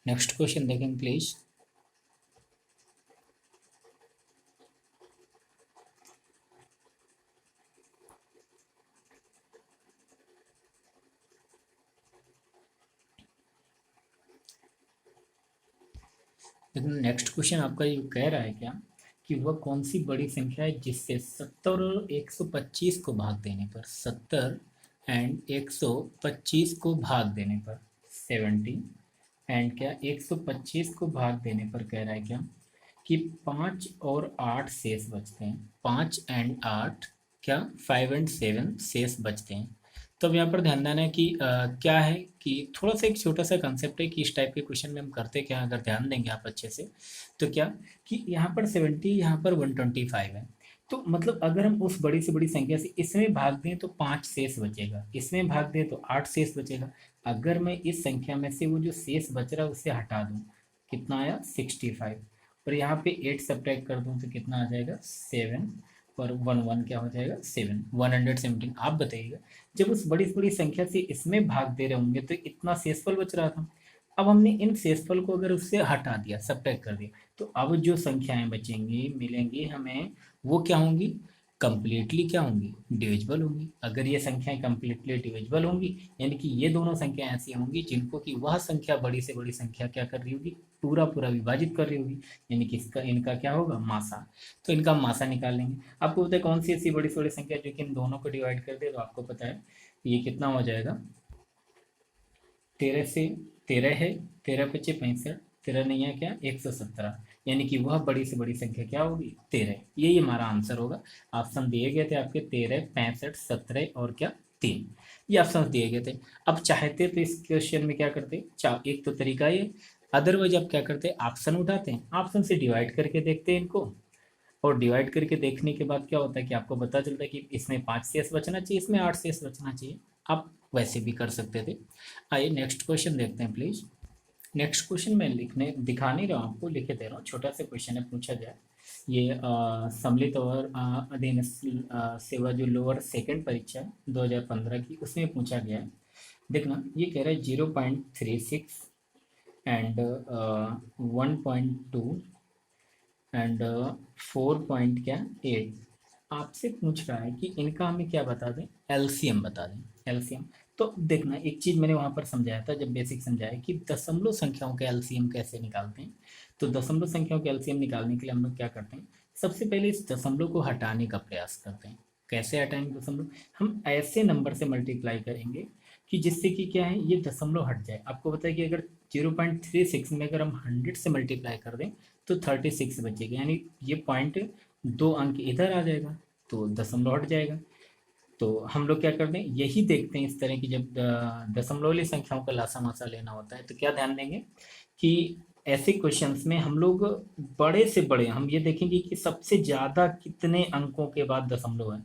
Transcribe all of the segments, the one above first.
Next question देखेंगे please. लेकिन next question आपका ये कह रहा है क्या कि वह कौन सी बड़ी संख्या है जिससे 70 और 125 को भाग देने पर, 70 एंड 125 को भाग देने पर, 70 एंड क्या 125 को भाग देने पर कह रहा है क्या कि 5 और 8 शेष बचते हैं, 5 एंड 8 क्या 5 एंड 7 शेष बचते हैं। तो अब यहाँ पर ध्यान देना है कि क्या है कि थोड़ा सा एक छोटा सा कंसेप्ट है कि इस टाइप के क्वेश्चन में हम करते क्या, अगर ध्यान देंगे आप अच्छे से तो क्या कि यहाँ पर 70, यहाँ पर 125 है। तो मतलब अगर हम उस बड़ी से बड़ी संख्या से इसमें भाग दें तो 5 शेष बचेगा, इसमें भाग दें तो 8 शेष बचेगा। अगर मैं इस संख्या में से वो जो शेष बच रहा है उसे हटा दूँ, कितना आया 65, और यहाँ पे 8 सब्ट्रैक्ट कर दूँ तो कितना आ जाएगा 7, और 1 1 क्या हो जाएगा 7, 117। आप बताइएगा जब उस बड़ी से बड़ी संख्या से इसमें भाग दे रहे होंगे तो इतना शेषफल बच रहा था। अब हमने इन शेषफल को अगर उससे हटा दिया, सब्ट्रैक्ट कर दिया, तो अब जो संख्याएं बचेंगी मिलेंगी हमें, वो क्या होंगी, कंप्लीटली क्या होंगी, डिविजिबल होंगी। अगर ये संख्याएं कंप्लीटली डिविजिबल होंगी यानी कि ये दोनों संख्या ऐसी होंगी जिनको कि वह संख्या बड़ी से बड़ी संख्या क्या कर रही होगी, पूरा पूरा विभाजित कर रही होगी, यानी कि इसका इनका क्या होगा, मासा। तो इनका मासा निकाल लेंगे। आपको पता है कौन सी ऐसी बड़ी से बड़ी संख्या जो कि इन दोनों को डिवाइड कर दे, तो आपको पता है ये कितना हो जाएगा, 13 से 13 है, 13 पच्चे 65, 13 नहीं है क्या 117, यानी कि वह बड़ी से बड़ी संख्या क्या होगी 13। यही हमारा आंसर होगा। ऑप्शन दिए गए थे आपके 13, 65, 17 और क्या 3, ये ऑप्शन दिए गए थे। अब चाहते तो इस क्वेश्चन में क्या करते, एक तो तरीका ये, अदरवाइज आप क्या करते, ऑप्शन उठाते हैं, ऑप्शन से डिवाइड करके देखते हैं इनको, और डिवाइड करके देखने के बाद क्या होता है कि आपको पता चलता है कि इसमें 5 शेष बचना चाहिए, इसमें 8 शेष बचना चाहिए। आप वैसे भी कर सकते थे। आइए नेक्स्ट क्वेश्चन देखते हैं प्लीज। नेक्स्ट क्वेश्चन मैं लिखने दिखा नहीं रहा हूँ आपको, लिखे दे रहा हूँ, छोटा सा क्वेश्चन है, पूछा जाए। ये सम्मिलित और अधीन सेवा जो लोअर सेकंड परीक्षा है 2015 की, उसमें पूछा गया है। देखना ये कह रहा है 0.36 एंड 1.2 एंड 4 क्या 8, आपसे पूछ रहा है कि इनका हमें क्या बता दें, एलसीएम बता दें, एलसीएम। तो देखना एक चीज़ मैंने वहाँ पर समझाया था, जब बेसिक समझाया कि दशमलव संख्याओं के एलसीएम कैसे निकालते हैं। तो दशमलव संख्याओं के एलसीएम निकालने के लिए हम लोग क्या करते हैं, सबसे पहले इस दशमलव को हटाने का प्रयास करते हैं। कैसे हटाएंगे दशमलव, हम ऐसे नंबर से मल्टीप्लाई करेंगे कि जिससे कि क्या है ये दशमलव हट जाए। आपको पता है कि अगर 0.36 में अगर हम 100 से मल्टीप्लाई कर दें तो 36 बचेगा, यानी ये पॉइंट 2 अंक इधर आ जाएगा तो दशमलव हट जाएगा। तो हम लोग क्या करते हैं, यही देखते हैं इस तरह की, जब दशमलव वाली संख्याओं का लासा मासा लेना होता है तो क्या ध्यान देंगे कि ऐसे क्वेश्चंस में हम लोग बड़े से बड़े हम ये देखेंगे कि सबसे ज़्यादा कितने अंकों के बाद दशमलव है,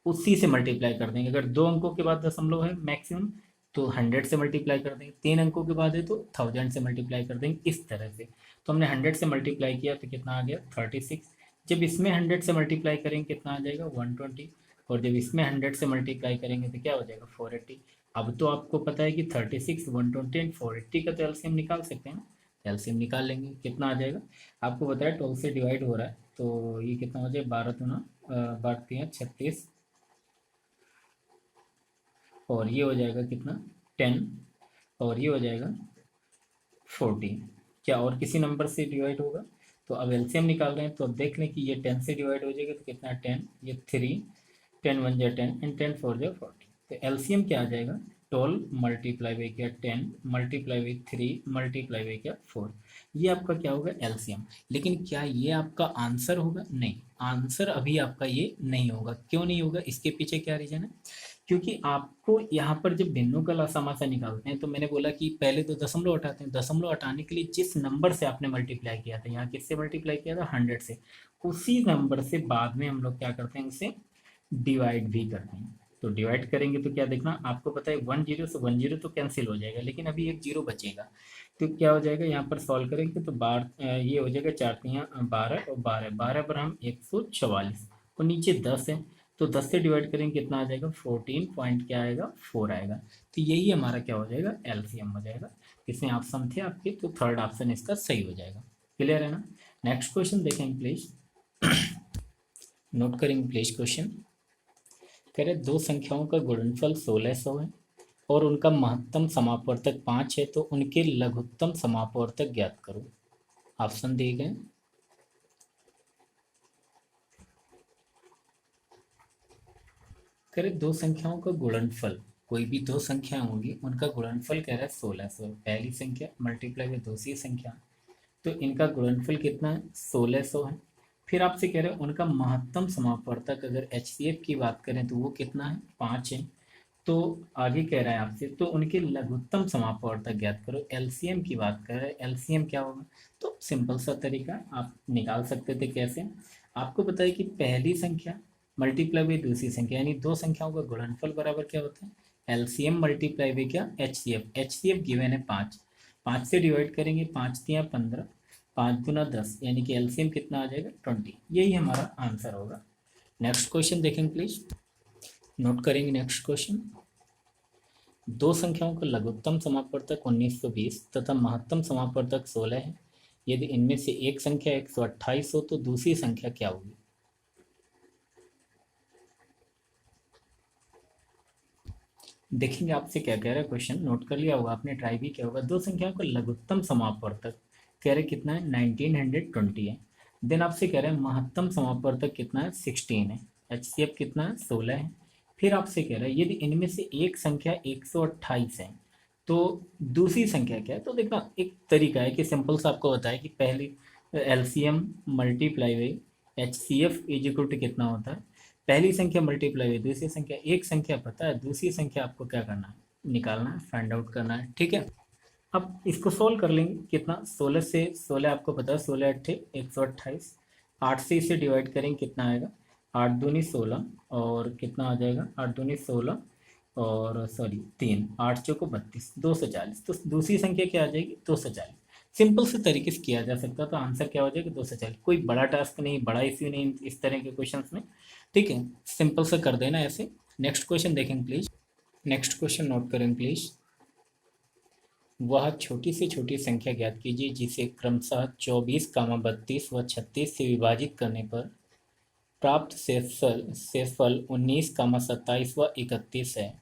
उसी से मल्टीप्लाई कर देंगे। अगर 2 अंकों के बाद दशमलव है मैक्सिमम तो 100 से मल्टीप्लाई कर देंगे, 3 अंकों के बाद है तो 1000 से मल्टीप्लाई कर देंगे, इस तरह से। तो हमने 100 से मल्टीप्लाई किया तो कितना आ गया 36। जब इसमें 100 से मल्टीप्लाई करेंगे कितना आ जाएगा 120, और जब इसमें 100 से मल्टीप्लाई करेंगे तो क्या हो जाएगा 480। अब तो आपको पता है कि 36, 120 एंड 480 का तो एलसीएम निकाल सकते हैं ना, एलसीएम निकाल लेंगे, कितना आ जाएगा आपको पता है 12 से डिवाइड हो रहा है तो ये कितना हो जाए 12 दूना 12 36, और ये हो जाएगा कितना 10, और ये हो जाएगा 14। क्या और किसी नंबर से डिवाइड होगा, तो अब एलसीएम निकाल रहे हैं तो अब देख लें कि ये 10 से डिवाइड हो जाएगा तो कितना 10, ये 3, 10 1 जा 10 एंड 10 4 जा 40। तो एलसीएम क्या आ जाएगा 12 मल्टीप्लाई बाई क्या 10 मल्टीप्लाई बाई 3 मल्टीप्लाई बाई क्या 4, ये आपका क्या होगा एलसीएम। लेकिन क्या ये आपका आंसर होगा, नहीं, आंसर अभी आपका ये नहीं होगा। क्यों नहीं होगा, इसके पीछे क्या रीजन है, क्योंकि आपको यहाँ पर जब भिन्नों का समासा निकालते हैं तो मैंने बोला कि पहले तो दशमलव हटाते हैं, दशमलव हटाने के लिए जिस नंबर से आपने मल्टीप्लाई किया था, यहाँ किससे मल्टीप्लाई किया था 100 से, उसी नंबर से बाद में हम लोग क्या करते हैं उसे डिवाइड भी करते हैं। तो डिवाइड करेंगे तो क्या देखना, आपको पता है 10 से 10 तो कैंसिल हो जाएगा, लेकिन अभी एक जीरो बचेगा। तो क्या हो जाएगा यहाँ पर सॉल्व करेंगे तो ये हो जाएगा 4 तियाँ 12 और 12 12 पर हम 144, और नीचे 10 है तो 10 से डिवाइड करेंगे कितना आ जाएगा 14 पॉइंट क्या आएगा 4 आएगा। तो यही हमारा क्या हो जाएगा एलसीएम हो जाएगा। इसमें ऑप्शन थे आपके, तो थर्ड ऑप्शन इसका सही हो जाएगा। क्लियर है ना? नेक्स्ट क्वेश्चन देखेंगे प्लीज, नोट करेंगे प्लीज क्वेश्चन। कह रहे दो संख्याओं का गुणनफल 1600 है और उनका महत्तम समापवर्तक 5 है, तो उनके लघुत्तम समापवर्तक ज्ञात करो। ऑप्शन दिए गए। कह रहे दो संख्याओं का गुणनफल, कोई भी दो संख्या होंगी उनका गुणनफल कह रहा है 1600, पहली संख्या मल्टीप्लाई में दूसरी संख्या, तो इनका गुणनफल कितना है 1600 है। फिर आपसे कह रहे हैं उनका महत्तम समापवर्तक, अगर एच की बात करें तो वो कितना है 5 है। तो आगे कह रहा है आपसे तो उनके लघुत्तम समापवर्तक ज्ञात करो। एलसीएम की बात कर रहे हैं, एलसीएम क्या होगा? तो सिंपल सा तरीका आप निकाल सकते थे। कैसे? आपको पता है कि पहली संख्या मल्टीप्लाई बाई दूसरी संख्या, यानी दो संख्याओं का गुणनफल बराबर क्या होता है? एलसीएम मल्टीप्लाई बाई क्या? एचसीएफ। एचसीएफ गिवन है 5, 5 से डिवाइड करेंगे, 5 तिया 15, 5 दूना 10, यानी कि एलसीएम कितना आ जाएगा 20। यही हमारा आंसर होगा। नेक्स्ट क्वेश्चन देखेंगे प्लीज, नोट करेंगे नेक्स्ट क्वेश्चन। दो संख्याओं का लघुत्तम समापवर्तक 1920 तथा महत्तम समापवर्तक 16 है। यदि इनमें से एक संख्या 128 हो तो दूसरी संख्या क्या होगी? देखेंगे आपसे क्या कह रहा है क्वेश्चन, नोट कर लिया होगा आपने, ट्राई भी किया होगा। दो संख्याओं का लघुत्तम समापवर्तक कह रहे कितना है 1920 है। देन आपसे कह रहे हैं महत्तम समापवर्तक कितना है 16 है। एचसीएफ कितना है 16 है। फिर आपसे कह रहा है यदि इनमें से एक संख्या 128 है तो दूसरी संख्या क्या है? तो देखना एक तरीका है कि सिंपल सा आपको बताया कि पहली LCM multiply by H C F is equal to कितना होता है, पहली संख्या मल्टीप्लाई बाई दूसरी संख्या। एक संख्या पता है, दूसरी संख्या आपको क्या करना है, निकालना है, फाइंड आउट करना है। ठीक है, अब इसको सोल्व कर लेंगे। कितना 16 से 16 आपको पता है 16 अट्ठे 128, 8 से इसे डिवाइड करेंगे कितना आएगा 8 दूनी 16, और कितना आ जाएगा 8 दूनी 16 और सॉरी 3, 8 चौको 32, 240। तो दूसरी संख्या क्या आ जाएगी 240। सिंपल से तरीके से किया जा सकता है, तो आंसर क्या हो जाएगा 240। कोई बड़ा टास्क नहीं, बड़ा इश्यू नहीं इस तरह के क्वेश्चंस में। ठीक है, सिंपल से कर देना ऐसे। नेक्स्ट क्वेश्चन देखेंगे प्लीज, नेक्स्ट क्वेश्चन नोट करें प्लीज। वह छोटी से छोटी संख्या ज्ञात कीजिए जिसे क्रमशः 24, 32 व 36 से विभाजित करने पर प्राप्त शेषफल 19, 27 व 31 है।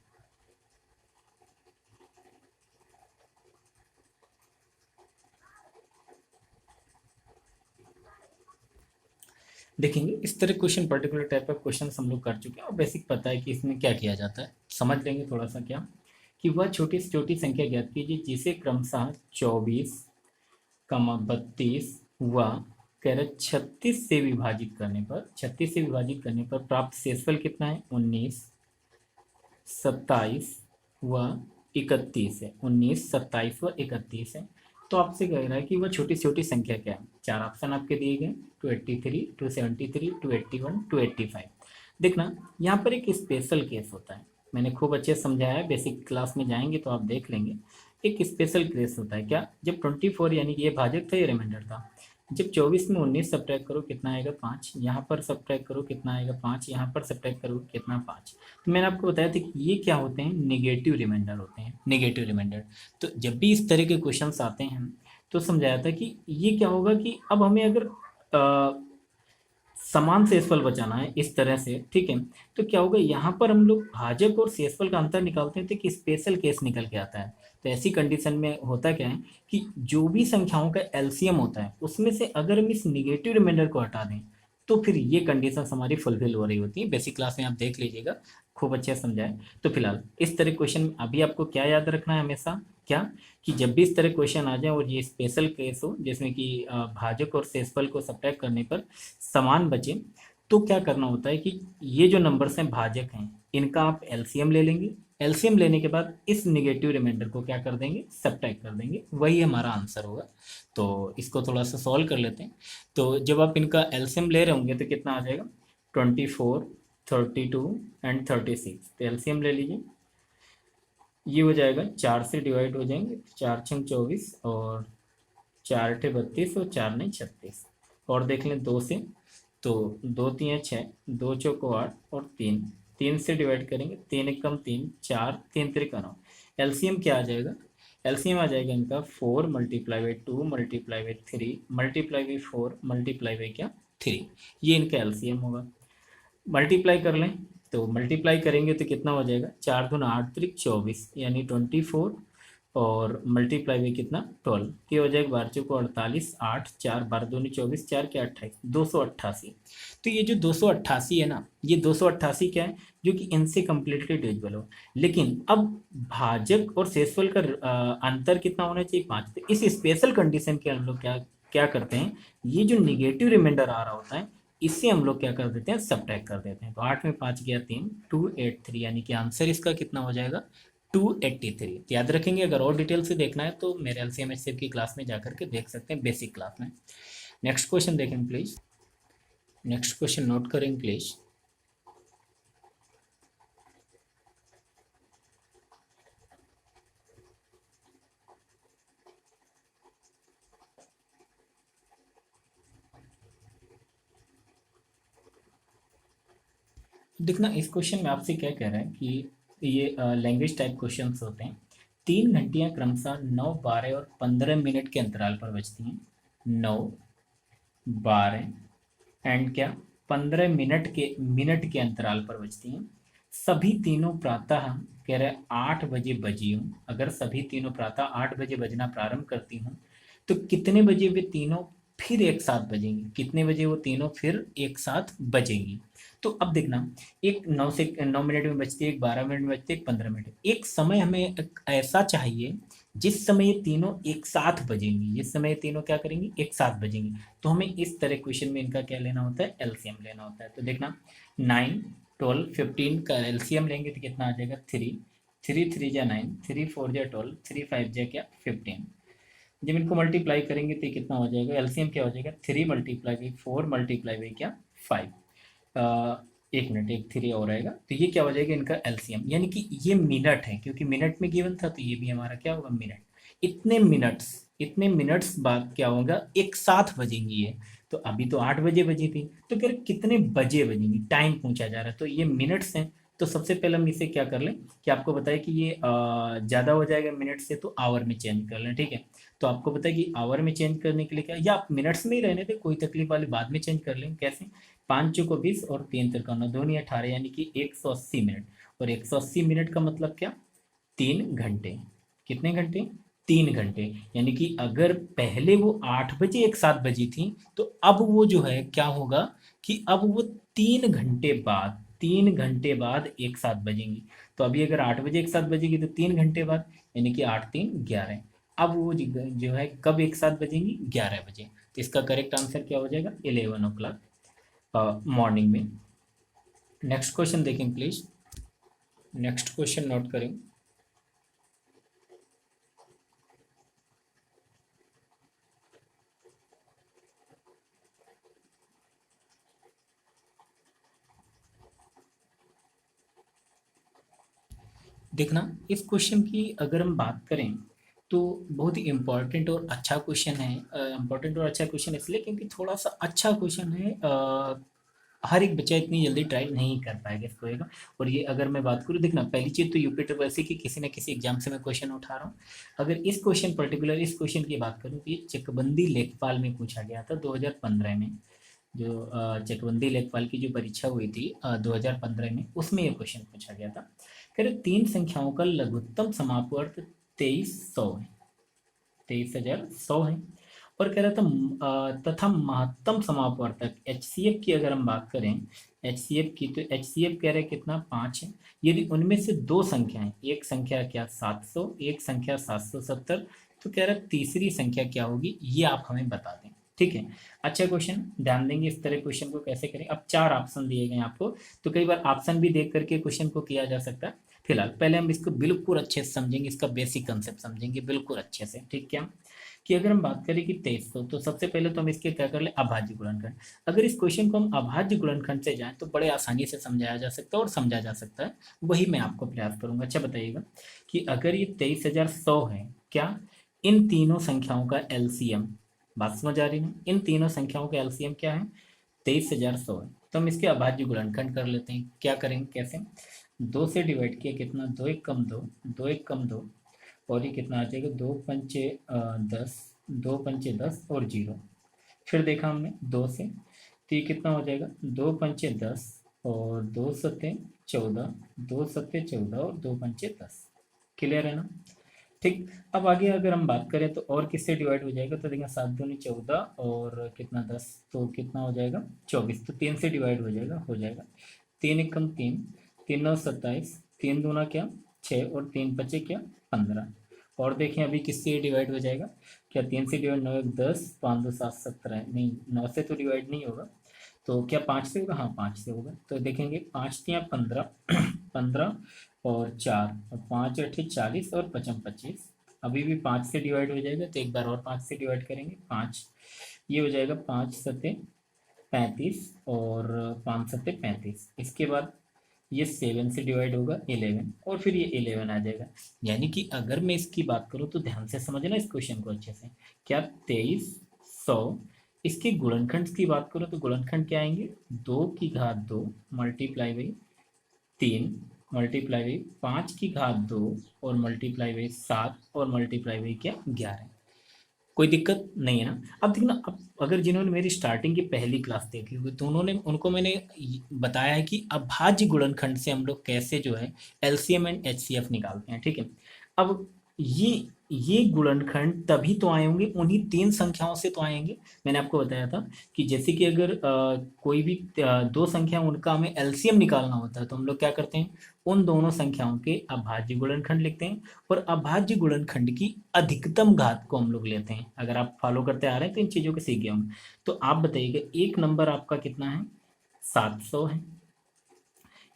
देखेंगे इस तरह क्वेश्चन, पर्टिकुलर टाइप का क्वेश्चन हम लोग कर चुके हैं और बेसिक पता है कि इसमें क्या किया जाता है। समझ लेंगे थोड़ा सा क्या, कि वह छोटी से छोटी संख्या ज्ञात कीजिए जिसे क्रमशः 24, 32 व कह रहे 36 से विभाजित करने पर, 36 से विभाजित करने पर प्राप्त शेषफल कितना है 19, 27 व 31 है। 19, 27 व 31 है। तो आपसे कह रहा है कि वह छोटी छोटी संख्या क्या है। चार ऑप्शन आपके दिए गए 283, 273, 281, 285। देखना यहाँ पर एक स्पेशल केस होता है, मैंने खूब अच्छे से समझाया है, बेसिक क्लास में जाएंगे तो आप देख लेंगे। एक स्पेशल केस होता है क्या, जब 24 यानी कि ये भाजक था, ये रिमाइंडर था। जब 24 में 19 सब्ट्रैक्ट करो कितना आएगा 5, यहाँ पर सब्ट्रैक्ट करो कितना आएगा 5, यहाँ पर सब्ट्रैक्ट करो कितना 5। तो मैंने आपको बताया था कि ये क्या होते हैं, नेगेटिव रिमाइंडर होते हैं, नेगेटिव रिमाइंडर। तो जब भी इस तरह के क्वेश्चंस आते हैं तो समझाया था कि ये क्या होगा कि अब हमें अगर समान शेषफल बचाना है इस तरह से, ठीक है, तो क्या होगा यहाँ पर हम लोग भाजक और शेषफल का अंतर निकालते हैं तो एक स्पेशल केस निकल के आता है। तो ऐसी कंडीशन में होता क्या है कि जो भी संख्याओं का एलसीएम होता है उसमें से अगर हम इस निगेटिव रिमाइंडर को हटा दें तो फिर ये कंडीशन हमारी फुलफिल हो रही होती है। बेसिक क्लास में आप देख लीजिएगा, खूब अच्छे से समझाए। तो फिलहाल इस तरह क्वेश्चन अभी आपको क्या याद रखना है हमेशा, क्या, कि जब भी इस तरह क्वेश्चन आ जाए और ये स्पेशल केस हो जिसमें कि भाजक और शेषफल को सब्ट्रैक्ट करने पर समान बचे, तो क्या करना होता है कि ये जो नंबर्स हैं भाजक हैं इनका आप एलसीएम ले लेंगे। एलसीएम लेने के बाद इस निगेटिव रिमाइंडर को क्या कर देंगे, सब्ट्रैक्ट कर देंगे, वही हमारा आंसर होगा। तो इसको थोड़ा सा सॉल्व कर लेते हैं। तो जब आप इनका एलसीएम ले रहे होंगे तो कितना आ जाएगा 24, 32 एंड 36। तो एलसीएम ले लीजिए, ये हो जाएगा 4 से डिवाइड हो जाएंगे, 4 छंग 24 और 4 अठे 32 और 4 नहीं 36। और देख लें 2 से, तो 2 3 6, 2 चौको 8 और 3, 3 से डिवाइड करेंगे, 3 एकम 3, 4, 3 त्रिक 9। एलसीएम क्या आ जाएगा एलसीएम आ जाएगा इनका 4 × 2 × 3 × 4 क्या 3, ये इनका एलसीएम होगा। मल्टीप्लाई कर लें, तो मल्टीप्लाई करेंगे तो कितना हो जाएगा, 4 दूना 8 × 3 = 24 यानी 24, और मल्टीप्लाई में कितना 12, ये हो जाएगा 12×4 = 48, 8 4 12 दूनी 24, 4 क्या 28, 288। तो ये जो 288 है ना, ये 288 क्या है, जो कि इनसे कम्प्लीटली डिविजिबल हो। लेकिन अब भाजक और शेषफल का अंतर कितना होना चाहिए, 5। तो इस स्पेशल कंडीशन के हम लोग क्या क्या करते हैं, ये जो निगेटिव रिमाइंडर आ रहा होता है, इससे हम लोग क्या कर देते हैं, सब्ट्रैक्ट कर देते हैं। तो 8 में 5 गया 3, 283, यानी कि आंसर इसका कितना हो जाएगा, 283। तो याद रखेंगे, अगर और डिटेल से देखना है तो मेरे एलसीएम एचसीएफ की क्लास में जाकर के देख सकते हैं, बेसिक क्लास में। नेक्स्ट क्वेश्चन देखें प्लीज, नेक्स्ट क्वेश्चन नोट करें प्लीज। देखना, इस क्वेश्चन में आपसे क्या कह रहा है कि ये लैंग्वेज टाइप क्वेश्चंस होते हैं। 3 घंटियां क्रमशः 9 12 और 15 मिनट के अंतराल पर बजती हैं। 9 12 एंड क्या 15 मिनट के अंतराल पर बजती हैं। सभी तीनों प्रातः, कह रहे 8 बजे बजी हूँ। अगर सभी तीनों प्रातः 8 बजे बजना प्रारंभ करती हूँ, तो कितने बजे वे तीनों फिर एक साथ बजेंगी, कितने बजे वो तीनों फिर एक साथ बजेंगी। तो अब देखना, एक 9 मिनट में बजती है, एक 12 मिनट में बजती है, एक 15 मिनट। एक समय हमें एक ऐसा चाहिए जिस समय ये तीनों एक साथ बजेंगी, जिस समय ये तीनों क्या करेंगी, एक साथ बजेंगी। तो हमें इस तरह क्वेश्चन में इनका क्या लेना होता है, एलसीएम लेना होता है। तो देखना, 9 12 15 का एलसीएम लेंगे तो कितना आ जाएगा, 3 3 3 जा 9, 3 4 जा 12, 3 5 जा क्या 15। जब इनको मल्टीप्लाई करेंगे तो कितना हो जाएगा, एलसीएम क्या हो जाएगा, 3 × 4 × क्या 5। एक मिनट, एक 3 और आएगा, तो ये क्या हो जाएगा इनका एलसीएम, यानी कि ये मिनट है, क्योंकि मिनट में गिवन था, तो ये भी हमारा क्या होगा, मिनट। इतने मिनट्स बाद क्या होगा, एक साथ बजेंगी ये। तो अभी तो 8 बजे बजी थी, तो फिर कितने बजे बजेंगी, टाइम पूछा जा रहा है, तो ये मिनट्स हैं। तो सबसे पहले हम इसे क्या कर लें, कि आपको बताया कि ये ज़्यादा हो जाएगा मिनट से, तो आवर में चेंज कर लें, ठीक है। तो आपको पता है कि आवर में चेंज करने के लिए क्या, या आप मिनट्स में ही रहने दें, कोई तकलीफ वाली, बाद में चेंज कर लें। कैसे, 5 चौको 20 और 3 तिरका 9, दोनों 18, यानी कि 180 मिनट। और 180 मिनट का मतलब क्या, 3 घंटे। कितने घंटे, 3 घंटे। यानी कि अगर पहले वो 8 बजे एक साथ बजी थी, तो अब वो जो है क्या होगा, कि अब वो 3 घंटे बाद एक साथ बजेंगी। तो अभी अगर 8 बजे एक साथ बजेगी तो 3 घंटे बाद, यानी कि 8 3 11। अब वो जो है कब एक साथ बजेंगी, 11 बजे। तो इसका करेक्ट आंसर क्या हो जाएगा, 11 o'clock मॉर्निंग में। नेक्स्ट क्वेश्चन देखें प्लीज, नेक्स्ट क्वेश्चन नोट करें। देखना, इस क्वेश्चन की अगर हम बात करें तो बहुत ही इम्पोर्टेंट और अच्छा क्वेश्चन है। इम्पोर्टेंट और अच्छा क्वेश्चन इसलिए क्योंकि थोड़ा सा अच्छा क्वेश्चन है। हर एक बच्चा इतनी जल्दी ट्राई नहीं कर पाएगा इसको एक। और ये अगर मैं बात करूँ, देखना पहली चीज़ तो यूपी ट्रिपल की किसी न किसी एग्जाम से मैं क्वेश्चन उठा रहा हूँ। अगर इस क्वेश्चन पर्टिकुलर इस क्वेश्चन की बात करूँ तो ये चकबंदी लेखपाल में पूछा गया था 2015 में। जो चकबंदी लेखपाल की जो परीक्षा हुई थी 2015 में, उसमें ये क्वेश्चन पूछा गया था। कह रहे 3 संख्याओं का लघुत्तम समापवर्त 2300 है, 23,100 है। और कह रहा था तथा महत्तम समापवर्तक एचसीएफ की अगर हम बात करें, एचसीएफ की, तो एचसीएफ कह रहे कितना 5 है। यदि उनमें से 2 संख्याएं, एक संख्या क्या 700, एक संख्या 770, तो कह रहा तीसरी संख्या क्या होगी, ये आप हमें बता दें, ठीक है। अच्छा क्वेश्चन, ध्यान देंगे इस तरह क्वेश्चन को कैसे करें। अब 4 ऑप्शन दिए गए आपको, तो कई बार ऑप्शन भी देख करके क्वेश्चन को किया जा सकता है। फिलहाल पहले हम इसको बिल्कुल अच्छे से समझेंगे, इसका बेसिक कंसेप्ट समझेंगे बिल्कुल अच्छे से, ठीक है। कि अगर हम बात करें कि 2300, तो सबसे पहले तो हम इसके क्या कर ले, अभाज्य गुणनखंड। अगर इस क्वेश्चन को हम अभाज्य गुणनखंड से जाएं तो बड़े आसानी से समझाया जा सकता है और समझा जा सकता है, वही मैं आपको प्रयास करूंगा। अच्छा बताइएगा कि अगर ये 23,100 है, क्या इन तीनों संख्याओं का एलसीएम, बात समझ आ रही है, इन तीनों संख्याओं का एलसीएम क्या है, 23,100 है। तो हम इसके अभाज्य गुणनखंड कर लेते हैं। क्या करेंगे, कैसे, 2 से डिवाइड किया कितना, 2 1 कम 2, 2 1 कम 2, और ये कितना आ जाएगा, 2 पंचे 10, 2 पंचे 10 और 0। फिर देखा हमने 2 से, तो ये कितना हो जाएगा, 2 पंचे 10 और 2 सत्ते 14, 2 सत्ते 14 और 2 पंचे 10। क्लियर है ना। ठीक। अब आगे अगर हम बात करें तो और किससे डिवाइड हो जाएगा, तो देखिए 7 दूनी 14 और कितना 10, तो कितना हो जाएगा 24, तो 3 से डिवाइड हो जाएगा 3 एकम 3, 3 9 27, 3 दूना क्या 6 और 3 पचे क्या 15। और देखें अभी किससे डिवाइड हो जाएगा, क्या 3 से डिवाइड, 9 1 10, 5 2 7 17, नहीं 9 से तो डिवाइड नहीं होगा, तो क्या 5 से होगा, हाँ 5 से होगा। तो देखेंगे 5 3 15, 15 और 4 और 5 8 40 और 55 25। अभी भी 5 से डिवाइड हो जाएगा, तो एक बार और 5 से डिवाइड करेंगे 5, ये हो जाएगा 5 सत्ते 35 और 5 सत्ते 35। इसके बाद ये 7 से डिवाइड होगा 11 और फिर ये 11 आ जाएगा। यानी कि अगर मैं इसकी बात करूँ तो ध्यान से समझना इस क्वेश्चन को अच्छे से, क्या 2300, इसके गुणनखंड की बात करो तो गुणनखंड क्या आएंगे, 2 की घात 2 मल्टीप्लाई बाई 3 मल्टीप्लाई बाई 5 की घात 2 और मल्टीप्लाई बाई 7 और मल्टीप्लाई बाई क्या 11। कोई दिक्कत नहीं है ना। अब देखना, अब अगर जिन्होंने मेरी स्टार्टिंग की पहली क्लास देखी होगी तो उन्होंने उनको मैंने बताया है कि अभाज्य गुणनखंड से हम लोग कैसे जो है एलसीएम एंड एचसीएफ निकालते हैं। ठीक है। अब ये ये गुणनखंड तभी तो आए होंगे, उन्हीं 3 संख्याओं से तो आएंगे। मैंने आपको बताया था कि जैसे कि अगर कोई भी 2 संख्या उनका हमें एलसीएम निकालना होता है तो हम लोग क्या करते हैं, उन दोनों संख्याओं के अभाज्य गुणनखंड लिखते हैं और अभाज्य गुणनखंड की अधिकतम घात को हम लोग लेते हैं। अगर आप फॉलो करते आ रहे हैं तो इन चीज़ों को सीख गए होंगे। तो आप बताइएगा, एक नंबर आपका कितना है, 700 है,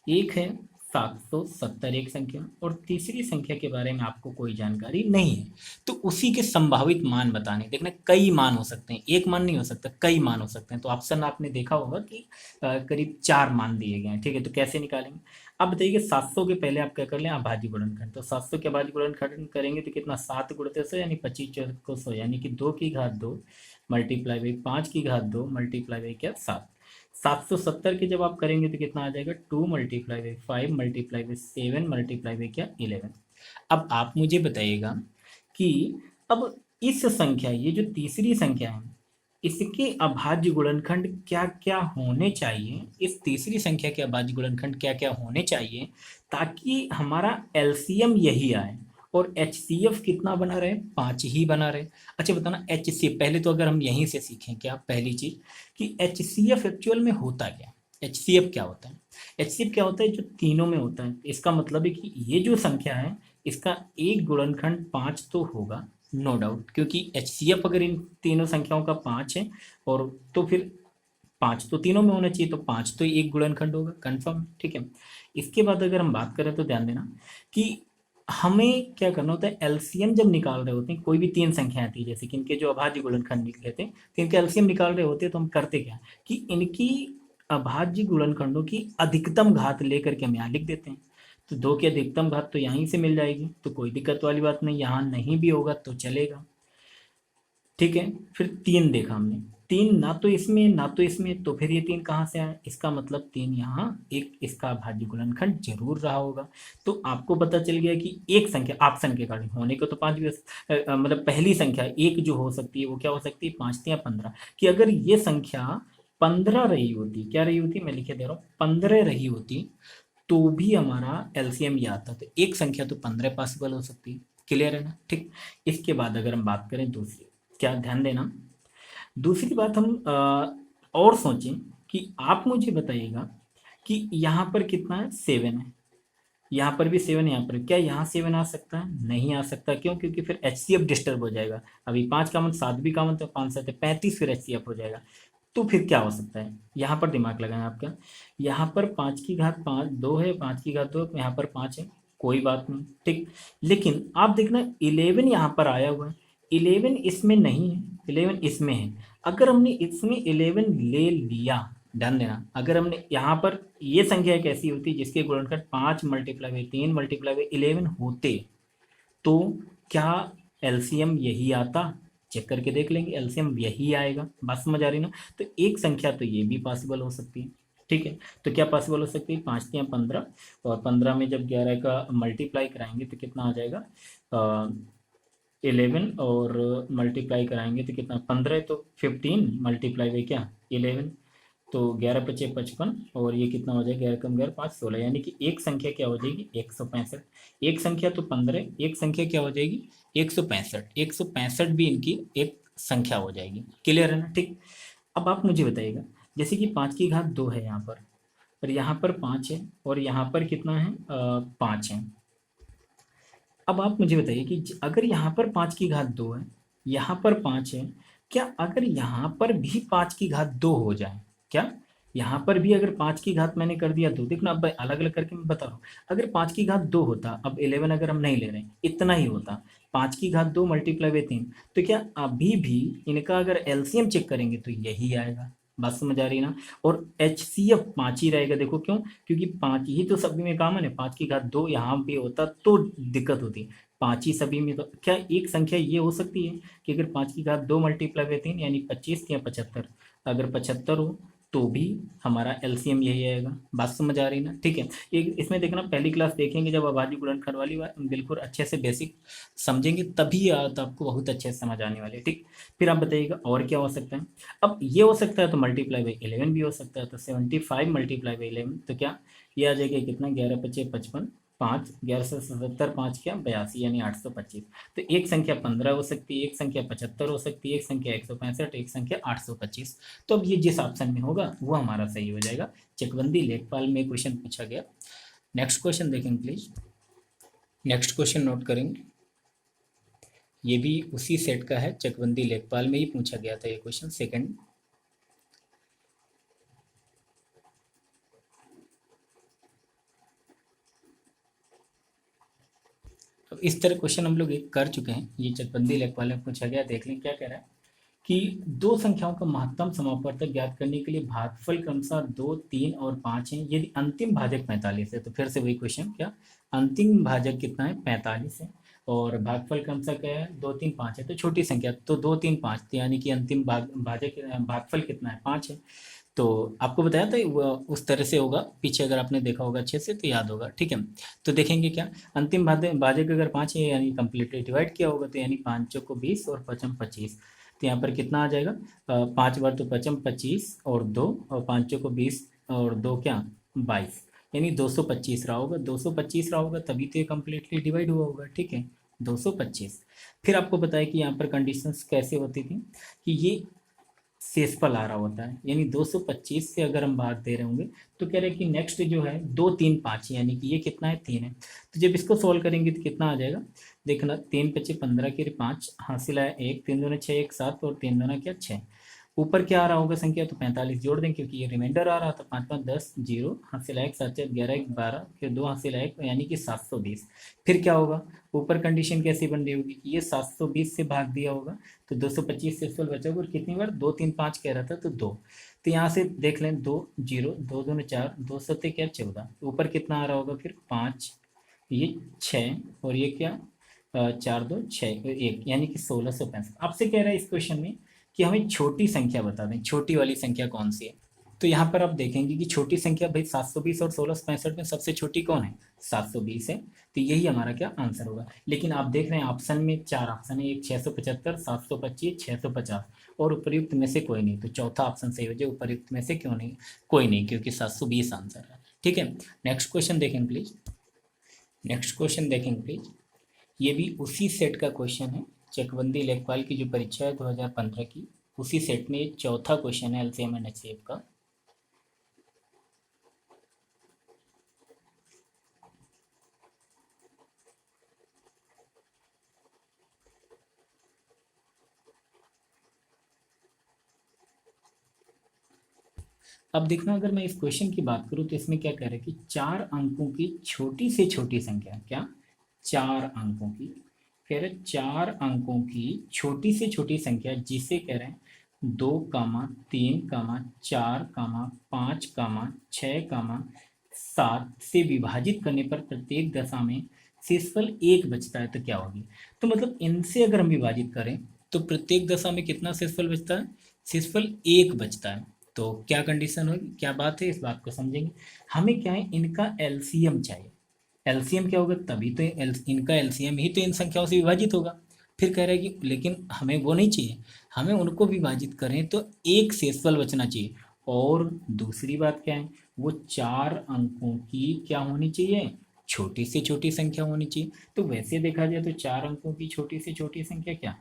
एक है 770 एक संख्या, और तीसरी संख्या के बारे में आपको कोई जानकारी नहीं है। तो उसी के संभावित मान बताने, देखना कई मान हो सकते हैं, एक मान नहीं हो सकता, कई मान हो सकते हैं। तो ऑप्शन आपने देखा होगा कि करीब 4 मान दिए गए हैं। ठीक है, तो कैसे निकालेंगे। अब बताइए 700 के पहले आप क्या कर लें, अभाज्य गुणनखंड। तो 700 के अभाज्य गुणनखंड करेंगे तो कितना, 7 गुणित 100 यानी 25 यानी कि 2 की घात 2 मल्टीप्लाई बाई 5 की घात 2 मल्टीप्लाई बाई क्या 7। 770 के जब आप करेंगे तो कितना आ जाएगा, 2 × 5 × 7 मल्टीप्लाई बाई क्या 11। अब आप मुझे बताइएगा कि अब इस संख्या, ये जो तीसरी संख्या है, इसके अभाज्य गुणनखंड क्या क्या होने चाहिए, इस तीसरी संख्या के अभाज्य गुणनखंड क्या क्या होने चाहिए ताकि हमारा एलसीएम यही आए और एचसीएफ कितना बना रहे, 5 ही बना रहे। अच्छा बताना, एचसीएफ पहले तो अगर हम यहीं से सीखें क्या, पहली चीज कि एचसीएफ एक्चुअल में होता क्या, एचसीएफ क्या होता है। एचसीएफ क्या होता है, जो तीनों में होता है। इसका मतलब है कि ये जो संख्या है इसका एक गुणनखंड 5 तो होगा, नो डाउट, क्योंकि एचसीएफ अगर इन तीनों संख्याओं का 5 है और तो फिर 5 तो तीनों में होना चाहिए, तो 5 तो एक गुणनखंड होगा, कंफर्म। ठीक है। इसके बाद अगर हम बात करें तो ध्यान देना कि हमें क्या करना होता है, एलसीएम जब निकाल रहे होते हैं, कोई भी 3 संख्या आती है जैसे कि इनके जो अभाज्य गुणनखंड लिखते हैं, तो इनके एलसीएम निकाल रहे होते हैं, तो हम करते क्या कि इनकी अभाज्य गुणनखंडों की अधिकतम घात लेकर के हम यहाँ लिख देते हैं। तो 2 की अधिकतम घात तो यहीं से मिल जाएगी, तो कोई दिक्कत वाली बात नहीं, यहाँ नहीं भी होगा तो चलेगा। ठीक है। फिर 3 देखा हमने, 3 ना तो इसमें ना तो इसमें, तो फिर ये 3 कहाँ से आए, इसका मतलब 3 यहाँ एक इसका अभाज्य गुणनखंड जरूर रहा होगा। तो आपको पता चल गया कि एक संख्या ऑप्शन के कारण होने को तो 5 भी मतलब पहली संख्या एक जो हो सकती है वो क्या हो सकती है, 5 या 15, कि अगर ये संख्या 15 रही होती, क्या रही होती, मैं लिखे दे रहा हूँ, 15 रही होती तो भी हमारा एलसीएम ये आता। तो एक संख्या तो 15 पॉसिबल हो सकती है। क्लियर है ना। ठीक। इसके बाद अगर हम बात करें दूसरी, क्या ध्यान देना, दूसरी बात हम और सोचें कि आप मुझे बताइएगा कि यहाँ पर कितना है, 7 है, यहाँ पर भी 7, यहाँ पर क्या यहाँ 7 आ सकता है, नहीं आ सकता। क्यों, क्योंकि फिर एचसीएफ डिस्टर्ब हो जाएगा। अभी 5 का मतलब 7 भी का मतलब 5 7 35, फिर एचसीएफ हो जाएगा। तो फिर क्या हो सकता है, यहाँ पर दिमाग लगाना आपका, यहाँ पर 5 की घात 2 है, 5 की घात 2, यहाँ पर 5 है, कोई बात नहीं। ठीक। लेकिन आप देखना 11 यहाँ पर आया हुआ है, 11 इसमें नहीं है, 11 इसमें है। अगर हमने इसमें 11 ले लिया, ध्यान देना, अगर हमने यहाँ पर ये संख्या एक ऐसी होती जिसके गुणनखंड 5 मल्टीप्लाई बाई 3 मल्टीप्लाई बाई 11 होते, तो क्या एलसीएम यही आता, चेक करके देख लेंगे, एलसीएम यही आएगा। बात समझ आ रही ना। तो एक संख्या तो ये भी पॉसिबल हो सकती है। ठीक है। तो क्या पॉसिबल हो सकती है, 5 या 15, और 15 में जब 11 का मल्टीप्लाई कराएंगे तो कितना आ जाएगा, 11 और मल्टीप्लाई कराएंगे तो कितना 15, तो 15 मल्टीप्लाई बाई क्या 11, तो 11 पचे 55, और ये कितना हो जाएगा 11 कम 11 5 16, यानी कि एक संख्या क्या हो जाएगी 165। एक संख्या तो 15, एक संख्या क्या हो जाएगी 165, 165 भी इनकी एक संख्या हो जाएगी। क्लियर है ना? ठीक। अब आप मुझे बताइएगा, जैसे कि 5 की घात 2 है यहाँ पर, और यहाँ पर 5 है, और यहाँ पर कितना है 5 है। अब आप मुझे बताइए कि अगर यहाँ पर 5 की घात 2 है, यहाँ पर 5 है, क्या अगर यहाँ पर भी 5 की घात 2 हो जाए, क्या यहाँ पर भी अगर 5 की घात मैंने कर दिया 2, देखना अब अलग अलग करके मैं बता रहा हूँ। अगर 5 की घात 2 होता, अब 11 अगर हम नहीं ले रहे हैं, इतना ही होता, 5 की घात 2 मल्टीप्लाई बाई 3, तो क्या अभी भी इनका अगर एलसीएम चेक करेंगे तो यही आएगा। बात समझ आ रही है ना? और एच सी एफ 5 ही रहेगा। देखो क्यों? क्योंकि 5 ही तो सभी में कॉमन है, 5 की घात 2 यहाँ भी होता तो दिक्कत होती। 5 ही सभी में, तो क्या एक संख्या ये हो सकती है कि अगर 5 की घात 2 मल्टीप्लाई बाई 3 यानी 25 या 75, अगर 75 हो तो भी हमारा एलसीएम यही आएगा। बात समझ आ रही ना? ठीक है। एक इसमें देखना, पहली क्लास देखेंगे जब अभाज्य गुणनखंड वाली बात बिल्कुल अच्छे से बेसिक समझेंगे, तभी तो आपको बहुत अच्छे से समझ आने वाली है। ठीक। फिर आप बताइएगा और क्या हो सकता है। अब ये हो सकता है तो मल्टीप्लाई बाई 11 भी हो सकता है, तो 75 मल्टीप्लाई बाई 11, तो क्या ये आ जाएगा कितना 11 पचे 55, 5 11 से 77, 5 क्या 82, यानी 825। तो एक संख्या 15 हो सकती है, एक संख्या 75 हो सकती है, एक संख्या 165, एक संख्या 825। तो अब ये जिस ऑप्शन में होगा वो हमारा सही हो जाएगा। चकबंदी लेखपाल में क्वेश्चन पूछा गया। नेक्स्ट क्वेश्चन देखेंगे प्लीज। नेक्स्ट क्वेश्चन नोट करेंगे, ये भी उसी सेट का है, चकबंदी लेखपाल में ही पूछा गया था ये क्वेश्चन, सेकंड। अब इस तरह क्वेश्चन हम लोग एक कर चुके हैं, ये चकबंदी लेखपाल में पूछा गया। देख लें क्या कह रहा है कि दो संख्याओं का महत्तम समापवर्तक ज्ञात करने के लिए भागफल क्रमशः 2, 3 और 5 है, यदि अंतिम भाजक 45 है। तो फिर से वही क्वेश्चन, क्या अंतिम भाजक कितना है 45 है, और भागफल क्रमशः क्या है 2, 3, 5 है, तो छोटी संख्या तो 2, 3, 5, तो यानी कि अंतिम भागफल कितना है 5 है। तो आपको बताया था वो उस तरह से होगा, पीछे अगर आपने देखा होगा अच्छे से तो याद होगा। ठीक है। तो देखेंगे क्या, अंतिम भाजक अगर 5 है यानी कंप्लीटली डिवाइड किया होगा, तो यानी 5 को 20 और 5 25, तो यहाँ पर कितना आ जाएगा 5 बार तो 5 25 और 2, और 5 को 20 और 2 क्या 22, यानी 225 रहा होगा। 225 रहा होगा तभी तो ये कम्प्लीटली डिवाइड हुआ होगा। ठीक है 225। फिर आपको बताया कि यहाँ पर कंडीशंस कैसे होती थी कि ये शेषफल आ रहा होता है, यानी 225 से अगर हम भाग दे रहे होंगे तो कह रहे हैं कि नेक्स्ट जो है 2, 3, 5, यानी कि ये कितना है 3 है। तो जब इसको सॉल्व करेंगे तो कितना आ जाएगा, देखना 3 पचे 15 के 5 हासिल है 1, 3 दूना 6, 1 7, और 3 दूना क्या 6। ऊपर क्या आ रहा होगा संख्या, तो 45 जोड़ दें क्योंकि ये रिमाइंडर आ रहा था। 5 5 10 जीरो हासिल है 1, 7 4 11 1 12, फिर 2 हासिल है 1, यानी कि 720। फिर क्या होगा, ऊपर कंडीशन कैसी बन रही होगी, ये 720 से भाग दिया होगा तो 225 से फल बचा होगा, और कितनी बार 2, 3, 5 कह रहा था तो 2। तो यहाँ से देख लें 2 जीरो 2 दूनी 4, 2 सत्ते क्या 14, ऊपर कितना आ रहा होगा फिर 5, ये 6, और ये क्या 4 2 6 1, यानी कि 1665। आपसे कह रहा है इस क्वेश्चन में कि हमें छोटी संख्या बता दें, छोटी वाली संख्या कौन सी है। तो यहाँ पर आप देखेंगे कि छोटी संख्या भाई 720 और 1665 में सबसे छोटी कौन है 720 है, तो यही हमारा क्या आंसर होगा। लेकिन आप देख रहे हैं ऑप्शन में 4 ऑप्शन है, एक 675, 725, 650, और उपयुक्त में से कोई नहीं, तो चौथा ऑप्शन सही हो जाए। उपयुक्त में से क्यों नहीं, कोई नहीं, क्योंकि 720 आंसर है। ठीक है। नेक्स्ट क्वेश्चन देखें प्लीज। नेक्स्ट क्वेश्चन देखें प्लीज, ये भी उसी सेट का क्वेश्चन है, चकबंदी लेखपाल की जो परीक्षा है 2015 की, उसी सेट में चौथा क्वेश्चन है एलसीएम एंड एचसीएफ का। अब देखना, अगर मैं इस क्वेश्चन की बात करूं तो इसमें क्या कह रहा है कि 4 अंकों की छोटी से छोटी संख्या, क्या 4 अंकों की, कह रहे 4 अंकों की छोटी से छोटी संख्या जिसे कह रहे हैं 2, 3, 4, 5, 6, 7 से विभाजित करने पर प्रत्येक दशा में शेषफल 1 बचता है, तो क्या होगी। तो मतलब इनसे अगर हम विभाजित करें तो प्रत्येक दशा में कितना शेषफल बचता है, शेषफल 1 बचता है। तो क्या कंडीशन होगी, क्या बात है, इस बात को समझेंगे। हमें क्या है, इनका एलसीएम चाहिए। एलसीएम क्या होगा, तभी तो इनका एलसीएम ही तो इन संख्याओं से विभाजित होगा। फिर कह रहा है कि लेकिन हमें वो नहीं चाहिए, हमें उनको विभाजित करें तो एक शेषफल बचना चाहिए। और दूसरी बात क्या है, वो 4 अंकों की क्या होनी चाहिए, छोटी से छोटी संख्या होनी चाहिए। तो वैसे देखा जाए तो 4 अंकों की छोटी से छोटी संख्या क्या,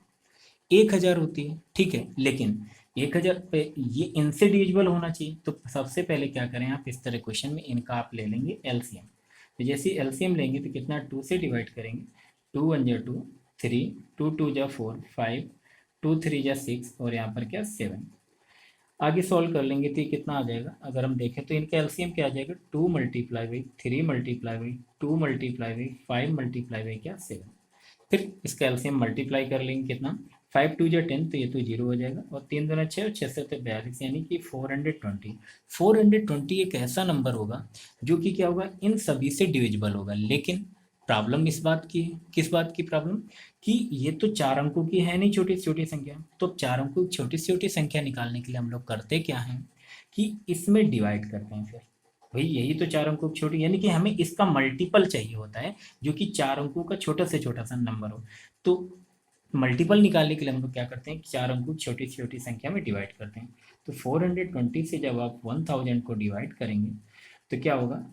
1000 होती है, ठीक है। लेकिन 1000 पे ये इनसे डिविजिबल होना चाहिए। तो सबसे पहले क्या करें, आप इस तरह क्वेश्चन में इनका आप ले लेंगे एलसीएम। तो जैसे एलसीएम लेंगे तो कितना, 2 से डिवाइड करेंगे, 2 1 जा 2, 3, 2 2 जा 4, 5, 2 3 जा 6, और यहाँ पर क्या 7। आगे सॉल्व कर लेंगे तो ये कितना आ जाएगा, अगर हम देखें तो इनका एलसीएम क्या आ जाएगा, 2 multiply by 3 multiply by 2 multiply by 5 multiply by क्या 7। फिर इसका एलसीएम मल्टीप्लाई कर लेंगे, कितना 5 2 जा 10, तो ये तो जीरो हो जाएगा, और 3 दूना 6 और 6 से 42, यानी कि 420। 420 एक ऐसा नंबर होगा जो कि क्या होगा, इन सभी से डिविजिबल होगा। लेकिन प्रॉब्लम इस बात की है, किस बात की प्रॉब्लम, कि ये तो 4 अंकों की है नहीं छोटी से छोटी संख्या। तो 4 अंकों की छोटी से छोटी संख्या निकालने के लिए हम लोग करते क्या हैं, कि इसमें डिवाइड करते हैं। फिर भाई यही तो 4 अंकों की छोटी, यानी कि हमें इसका मल्टीपल चाहिए होता है, जो कि 4 अंकों का छोटा से छोटा सा नंबर हो। तो मल्टीपल निकालने के लिए हम लोग क्या करते हैं, 4 अंकों की छोटी से छोटी संख्या में डिवाइड करते हैं। तो 420 से जब आप 1000 को डिवाइड करेंगे तो क्या होगा,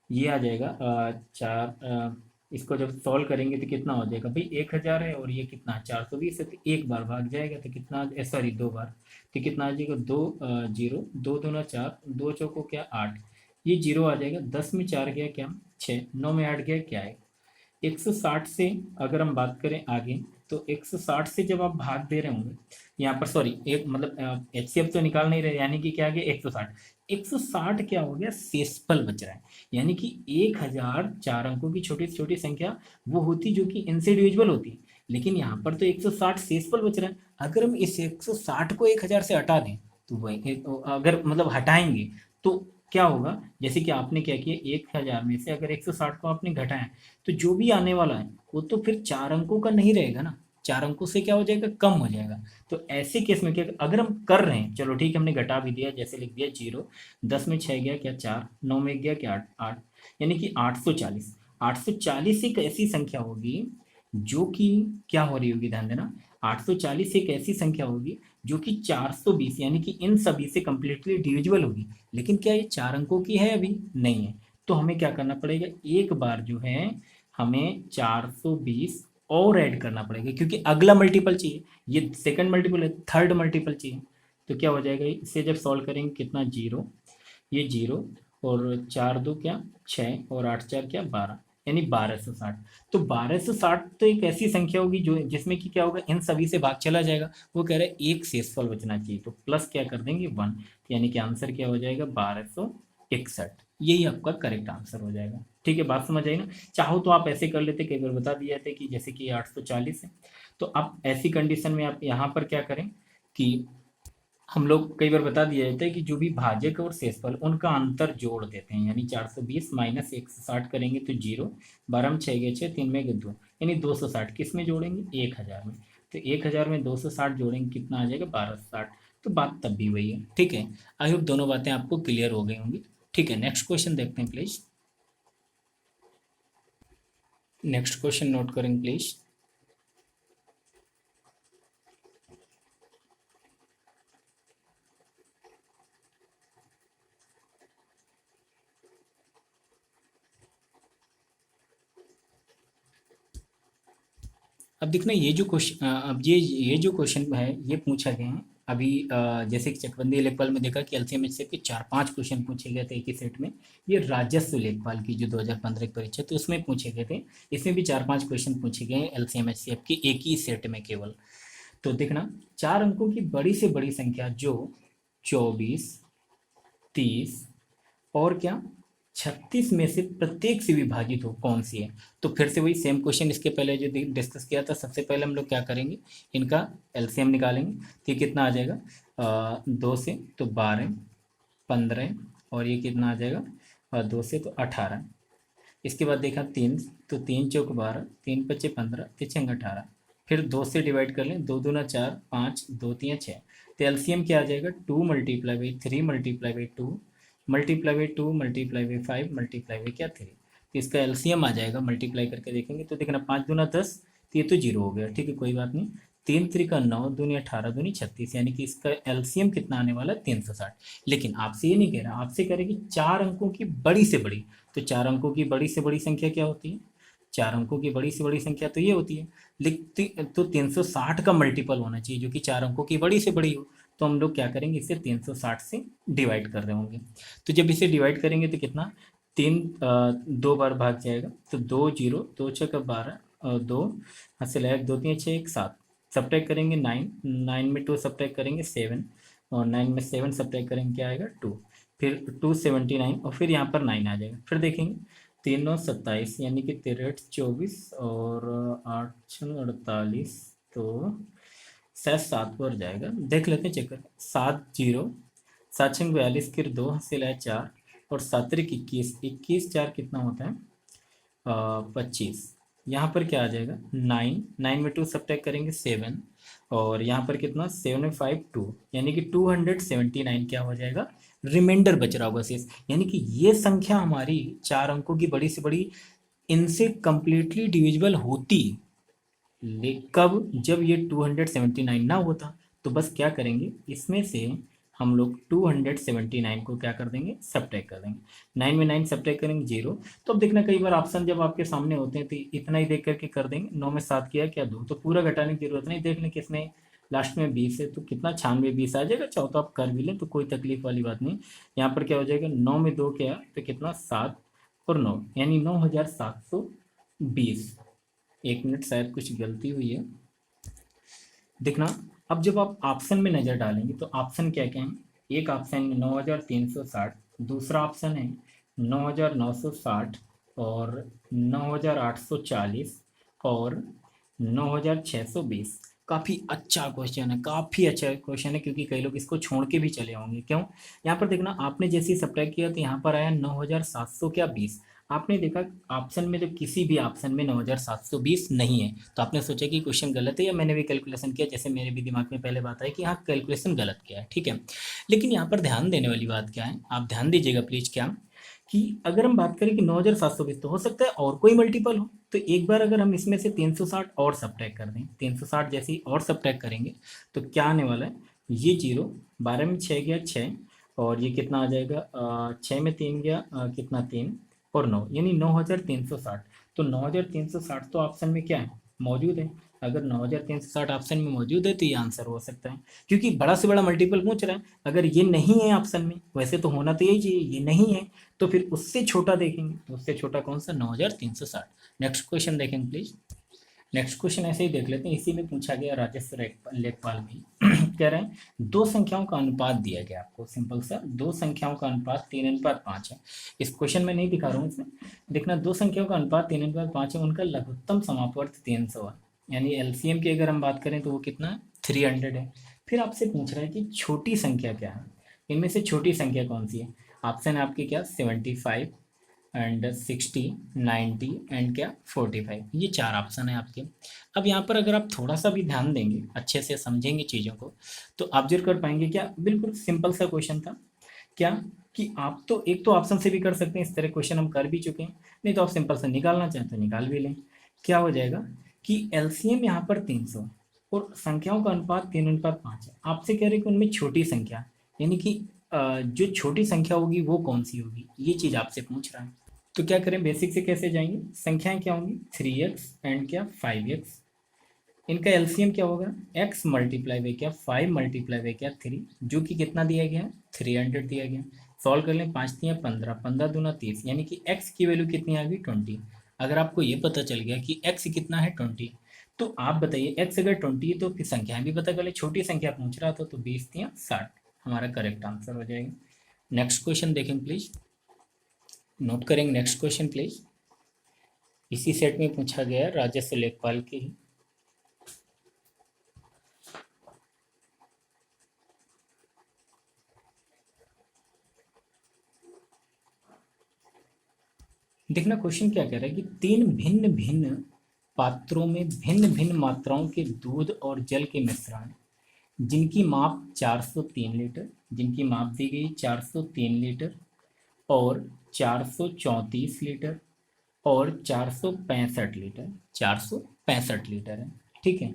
ये आ जाएगा इसको जब सॉल्व करेंगे तो कितना हो जाएगा भाई, 1000 है और ये कितना 420 है, तो एक बार भाग जाएगा तो कितना, सॉरी 2 बार, तो कितना आ जाएगा, 2 जीरो, 2 दूना 4, 2 चौको क्या 8, ये जीरो आ जाएगा। 10 में 4 गया क्या 6, 9 में 8 गया क्या है 160 से। अगर हम बात करें आगे, तो 160 से जब आप भाग दे रहे होंगे, यहाँ पर सॉरी एक मतलब एचसीएफ तो निकाल नहीं रहे, यानी कि क्या आ गया 160। 160 क्या हो गया, शेषफल बच रहा है। यानी कि 1000 4 अंकों की छोटी से छोटी संख्या वो होती जो कि इनसे डिविजिबल होती, लेकिन यहाँ पर तो 160 शेषफल बच रहा है। अगर हम इस 160 को 1000 से हटा दें, तो वही अगर मतलब हटाएंगे तो क्या होगा, जैसे कि आपने क्या किया, 1000 में से अगर 160 को आपने घटाया, तो जो भी आने वाला है वो तो फिर 4 अंकों का नहीं रहेगा ना, 4 अंकों से क्या हो जाएगा, कम हो जाएगा। तो ऐसे केस में क्या, अगर हम कर रहे हैं, चलो ठीक है हमने घटा भी दिया, जैसे लिख दिया जीरो, 10 में 6 गया क्या 4, 9 में गया क्या 8 8, यानी कि 840। 840 एक ऐसी संख्या होगी जो कि क्या हो रही होगी, ध्यान देना, 840 एक ऐसी संख्या होगी जो कि 420 यानी कि इन सभी से कंप्लीटली डिविजिबल होगी। लेकिन क्या ये 4 अंकों की है, अभी नहीं है। तो हमें क्या करना पड़ेगा, एक बार जो है हमें 420 और ऐड करना पड़ेगा, क्योंकि अगला मल्टीपल चाहिए, ये सेकंड मल्टीपल है, थर्ड मल्टीपल चाहिए। तो क्या हो जाएगा, इसे जब सॉल्व करेंगे कितना, जीरो, ये जीरो, और 4 दो क्या 6, और 8 4 क्या 12, यानी 1260। तो 1260 तो एक ऐसी संख्या होगी जो जिसमें कि क्या होगा, इन सभी से भाग चला जाएगा। वो कह रहा है एक शेषफल बचना चाहिए, तो प्लस क्या कर देंगे 1, यानी कि आंसर क्या हो जाएगा 1261। यही आपका करेक्ट आंसर हो जाएगा। ठीक है, बात समझ आई ना। चाहो तो आप ऐसे कर लेते, कई बार बता दिए थे कि जैसे कि 840 है, तो अब ऐसी कंडीशन में आप यहाँ पर क्या करें कि हम लोग कई बार बता दिया जाता है कि जो भी भाजक और शेषफल उनका अंतर जोड़ देते हैं, यानी 420 माइनस 160 करेंगे तो जीरो, 12 में 6 गए 6, 3 में गए 2, यानी 260 किस में जोड़ेंगे 1000 में। तो 1000 में 260 जोड़ेंगे कितना आ जाएगा 1260। तो बात तब भी वही है। ठीक है, आई होप दोनों बातें आपको क्लियर हो गई होंगी। ठीक है, नेक्स्ट क्वेश्चन देखते हैं प्लीज। नेक्स्ट क्वेश्चन नोट करें प्लीज। अब देखना ये जो क्वेश्चन, अब ये जो क्वेश्चन है ये पूछा गया है अभी, जैसे कि चकबंदी लेखपाल में देखा कि एलसीएम एचसीएफ के 4-5 क्वेश्चन पूछे गए थे एक ही सेट में। ये राजस्व लेखपाल की जो 2015 की परीक्षा थी उसमें पूछे गए थे, इसमें भी 4-5 क्वेश्चन पूछे गए हैं एलसीएम एचसीएफ के एक ही सेट में केवल। तो देखना, 4 अंकों की बड़ी से बड़ी संख्या जो 24, 30 और क्या 36 में से प्रत्येक से विभाजित हो कौन सी है। तो फिर से वही सेम क्वेश्चन इसके पहले जो डिस्कस किया था, सबसे पहले हम लोग क्या करेंगे, इनका एलसीएम निकालेंगे। तो ये कितना आ जाएगा, 2 से तो 12, 15, और ये कितना आ जाएगा 2 से तो 18। इसके बाद देखा 3, तो 3 चौक 12, 3 पच्चे 15, 3 छंग 18। फिर 2 से डिवाइड कर लें, 2 दूना 4, 5, 2 3 6। तो एलसीएम क्या आ जाएगा, 2 multiply by 3 multiply by 2 multiply by 2 multiply by 5 multiply by क्या 3। तो इसका एलसीएम आ जाएगा, मल्टीप्लाई करके देखेंगे तो देखना 5 दूना 10, तो ये तो जीरो हो गया, ठीक है कोई बात नहीं। 3 त्रिका 9, दूनी 18, दूनी 36, यानी कि इसका एलसीएम कितना आने वाला है 360। लेकिन आपसे ये नहीं कह रहा, आपसे कह रहे कि 4 अंकों की बड़ी से बड़ी, तो 4 अंकों की बड़ी से बड़ी संख्या क्या होती है? 4 अंकों की बड़ी से बड़ी संख्या तो ये होती है, लिखती तो 360 का मल्टीपल होना चाहिए जो कि 4 अंकों की बड़ी से बड़ी हो। तो हम लोग क्या करेंगे, इसे 360 से डिवाइड कर रहे होंगे। तो जब इसे डिवाइड करेंगे तो कितना, 3 2 बार भाग जाएगा, तो 2 जीरो, 2 6 12 और 2 हाथ से लाया, 2 3 6 1 7, सब्ट्रैक्ट करेंगे 9, 9 में 2 सब्ट्रैक्ट करेंगे 7, और 9 में 7 सब्ट्रैक्ट करेंगे क्या आएगा 2, फिर 279, और फिर यहाँ पर 9 आ जाएगा। फिर देखेंगे 3 9 27, यानी कि 3 8 24 और 8 6 48, तो शायद 7 पर जाएगा, देख लेते हैं चेक कर। 7 0 7 6 42, फिर 2 हासिल है 4, और 7 3 21, 21 4 कितना होता है 25। यहाँ पर क्या आ जाएगा 9, 9 में 2 सब्ट्रैक्ट करेंगे 7, और यहाँ पर कितना 7 में 5 2, यानी कि 279 क्या हो जाएगा, रिमाइंडर बच रहा होगा शेष। यानी कि ये संख्या हमारी 4 अंकों की बड़ी से बड़ी इनसे कंप्लीटली डिविजिबल होती, कब, जब ये 279 ना होता। तो बस क्या करेंगे, इसमें से हम लोग 279 को क्या कर देंगे, सब्ट्रैक्ट कर देंगे। 9 में 9 सब्ट्रैक्ट करेंगे 0। तो अब देखना कई बार ऑप्शन जब आपके सामने होते हैं तो इतना ही देख करके कर देंगे, 9 में 7 किया क्या 2, तो पूरा घटाने की जरूरत नहीं, देख लें किसमें लास्ट में 20 है, तो कितना 96 20 आ जाएगा। चाहो तो आप कर भी लें, तो कोई तकलीफ वाली बात नहीं। यहाँ पर क्या हो जाएगा, 9 में 2 क्या, तो कितना 7 और 9, यानी 9720। 1 मिनट, शायद कुछ गलती हुई है, देखना। अब जब आप ऑप्शन में नज़र डालेंगे तो ऑप्शन क्या क्या हैं, एक ऑप्शन में 9360, दूसरा ऑप्शन है 9960, और 9840, और 9620। काफ़ी अच्छा क्वेश्चन है, काफ़ी अच्छा क्वेश्चन है, क्योंकि कई लोग इसको छोड़ के भी चले होंगे। क्यों, यहाँ पर देखना आपने जैसे ही सब्ट्रैक्ट किया तो यहाँ पर आया 9700 क्या 20। आपने देखा ऑप्शन में, जब किसी भी ऑप्शन में 9720 नहीं है तो आपने सोचा कि क्वेश्चन गलत है, या मैंने भी कैलकुलेशन किया, जैसे मेरे भी दिमाग में पहले बात आई कि हाँ कैलकुलेशन गलत किया है, ठीक है। लेकिन यहाँ पर ध्यान देने वाली बात क्या है, आप ध्यान दीजिएगा प्लीज, क्या कि अगर हम बात करें कि 9720, तो हो सकता है और कोई मल्टीपल हो। तो एक बार अगर हम इसमें से 360 और सब्ट्रैक्ट कर दें, 360 जैसे ही और सब्ट्रैक्ट करेंगे तो क्या आने वाला है, ये 0, 12 में 6 गया 6, और ये कितना आ जाएगा 6 में 3 गया कितना 3, और 9, यानी 9360। तो 9360 तो ऑप्शन में क्या है, मौजूद है। अगर 9360 ऑप्शन में मौजूद है तो ये आंसर हो सकता है, क्योंकि बड़ा से बड़ा मल्टीपल पूछ रहा है। अगर ये नहीं है ऑप्शन में, वैसे तो होना तो यही चाहिए, ये नहीं है, तो फिर उससे छोटा देखेंगे, तो उससे छोटा कौन सा, 9360। नेक्स्ट क्वेश्चन देखेंगे प्लीज। नेक्स्ट क्वेश्चन ऐसे ही देख लेते हैं, इसी में पूछा गया राजेश लेखपाल में। कह रहे हैं दो संख्याओं का अनुपात दिया गया आपको, सिंपल सा, दो संख्याओं का अनुपात 3:5 है। इस क्वेश्चन में नहीं दिखा रहा हूँ, इसमें देखना, दो संख्याओं का अनुपात 3:5 है, उनका लघुत्तम समापवर्त 300 है, यानी एलसीएम की अगर हम बात करें तो वो कितना है 300 है। फिर आपसे पूछ रहा है कि छोटी संख्या क्या है, इनमें से छोटी संख्या कौन सी है। ऑप्शन है आपके क्या, 75 एंड 60, 90 एंड क्या 45, ये 4 ऑप्शन है आपके। अब यहाँ पर अगर आप थोड़ा सा भी ध्यान देंगे, अच्छे से समझेंगे चीज़ों को, तो ऑब्जर्व कर पाएंगे क्या, बिल्कुल सिंपल सा क्वेश्चन था। क्या कि आप तो एक तो ऑप्शन से भी कर सकते हैं, इस तरह क्वेश्चन हम कर भी चुके हैं, नहीं तो आप सिंपल से निकालना चाहें तो निकाल भी लें। क्या हो जाएगा कि एलसीएम यहाँ पर 300 और संख्याओं का अनुपात 3:5 है। आपसे कह रहे कि उनमें छोटी संख्या, यानी कि जो छोटी संख्या होगी वो कौन सी होगी, ये चीज़ आपसे पूछ रहा है। तो क्या करें, बेसिक से कैसे जाएंगे, संख्याएं क्या होंगी 3x एंड क्या 5x, इनका एलसीएम क्या होगा, x मल्टीप्लाई बाई क्या 5 मल्टीप्लाई बाई क्या 3, जो कि कितना दिया गया है 300 दिया गया। सॉल्व कर लें, 5 3 15, 15 दूना 30, यानी कि x की वैल्यू कितनी आ गई 20। अगर आपको ये पता चल गया कि x कितना है 20, तो आप बताइए x अगर 20 है तो फिर संख्याएं भी पता कर ले, छोटी संख्या पूछ रहा था तो 20 3 60 हमारा करेक्ट आंसर हो जाएगा। नेक्स्ट क्वेश्चन देखें प्लीज, नोट करेंगे नेक्स्ट क्वेश्चन प्लीज। इसी सेट में पूछा गया है, राजस्व लेखपाल की। देखना क्वेश्चन क्या कह रहा है कि 3 भिन्न भिन्न पात्रों में भिन्न भिन्न मात्राओं के दूध और जल के मिश्रण, जिनकी माप 403 लीटर, जिनकी माप दी गई 403 लीटर और 434 लीटर और 465 लीटर, 465 लीटर है, ठीक है।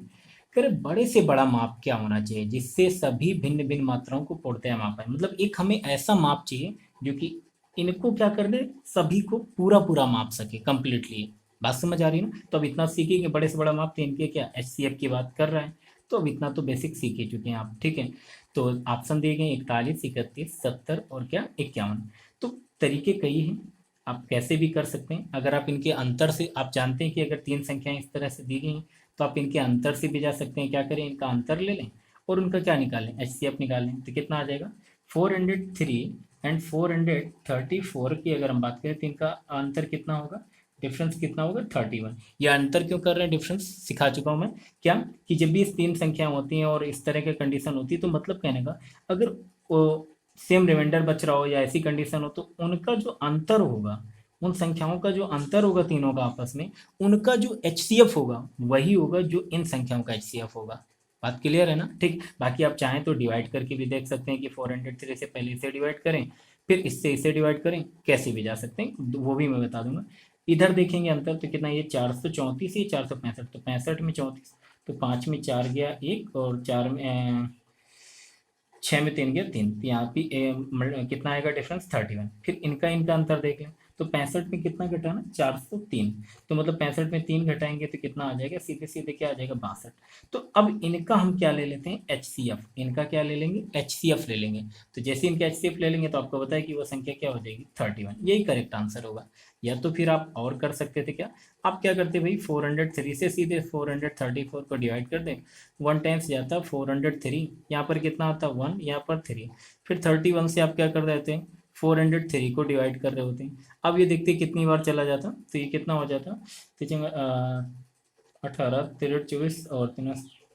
कह रहे बड़े से बड़ा माप क्या होना चाहिए जिससे सभी भिन्न भिन्न मात्राओं को पूर्णतया मापा है। मतलब एक हमें ऐसा माप चाहिए जो कि इनको क्या कर दे, सभी को पूरा पूरा माप सके कंप्लीटली। बात समझ आ रही है ना। तो अब इतना सीखे कि बड़े से बड़ा माप तो इनके क्या एचसीएफ की बात कर रहा है। तो अब इतना तो बेसिक सीख ही चुके हैं आप, ठीक है। तो ऑप्शन दिए गए 41, 31, 70 और क्या 51। तो तरीके कई हैं, आप कैसे भी कर सकते हैं। अगर आप इनके अंतर से, आप जानते हैं कि अगर तीन संख्याएं इस तरह से दी गई हैं तो आप इनके अंतर से भी जा सकते हैं। क्या करें, इनका अंतर ले लें और उनका क्या निकालें, एच सी एफ निकालें। तो कितना आ जाएगा, 403 एंड 434 की अगर हम बात करें तो इनका अंतर कितना होगा, डिफरेंस कितना होगा, 31। ये अंतर क्यों कर रहे हैं, डिफरेंस सिखा चुका हूँ मैं। क्या कि जब भी इस तीन संख्याएं होती हैं और इस तरह की कंडीशन होती है तो मतलब कहने का, अगर सेम रिमाइंडर बच रहा हो या ऐसी कंडीशन हो तो उनका जो अंतर होगा, उन संख्याओं का जो अंतर होगा तीनों का आपस में, उनका जो एचसीएफ होगा वही होगा जो इन संख्याओं का एचसीएफ होगा। बात क्लियर है ना, ठीक। बाकी आप चाहें तो डिवाइड करके भी देख सकते हैं कि 403 से पहले इसे डिवाइड करें, फिर इससे इसे डिवाइड करें, कैसे भी जा सकते हैं, वो भी मैं बता दूंगा। इधर देखेंगे अंतर तो कितना, ये 434, ये 465, तो 65 में 34, तो 5 में 4 गया 1 और 4 में 6 में 3 गया 3, तो यहाँ पे कितना आएगा डिफरेंस, 31। फिर इनका इनका अंतर देख लें, तो 65 में कितना घटाना, 403। तो मतलब 65 में 3 घटाएंगे तो कितना आ जाएगा, सीधे सीधे क्या आ जाएगा, 62। तो अब इनका हम क्या ले लेते हैं, एच सी एफ। इनका क्या ले लेंगे, एच सी एफ ले लेंगे। तो जैसे इनका एच सी एफ ले लेंगे तो आपको बताया कि वो संख्या क्या हो जाएगी, 31। यही करेक्ट आंसर होगा। या तो फिर आप और कर सकते थे, क्या आप क्या करते भाई, 403 से सीधे 434 को डिवाइड कर दें। 1 टाइम्स जाता 403, यहाँ पर कितना आता 1, यहाँ पर 3, फिर 31 से आप क्या कर देते हैं, 403 को डिवाइड कर रहे होते हैं। अब ये देखते कितनी बार चला जाता, तो ये कितना हो जाता, तो 18, 13, 24 और 3,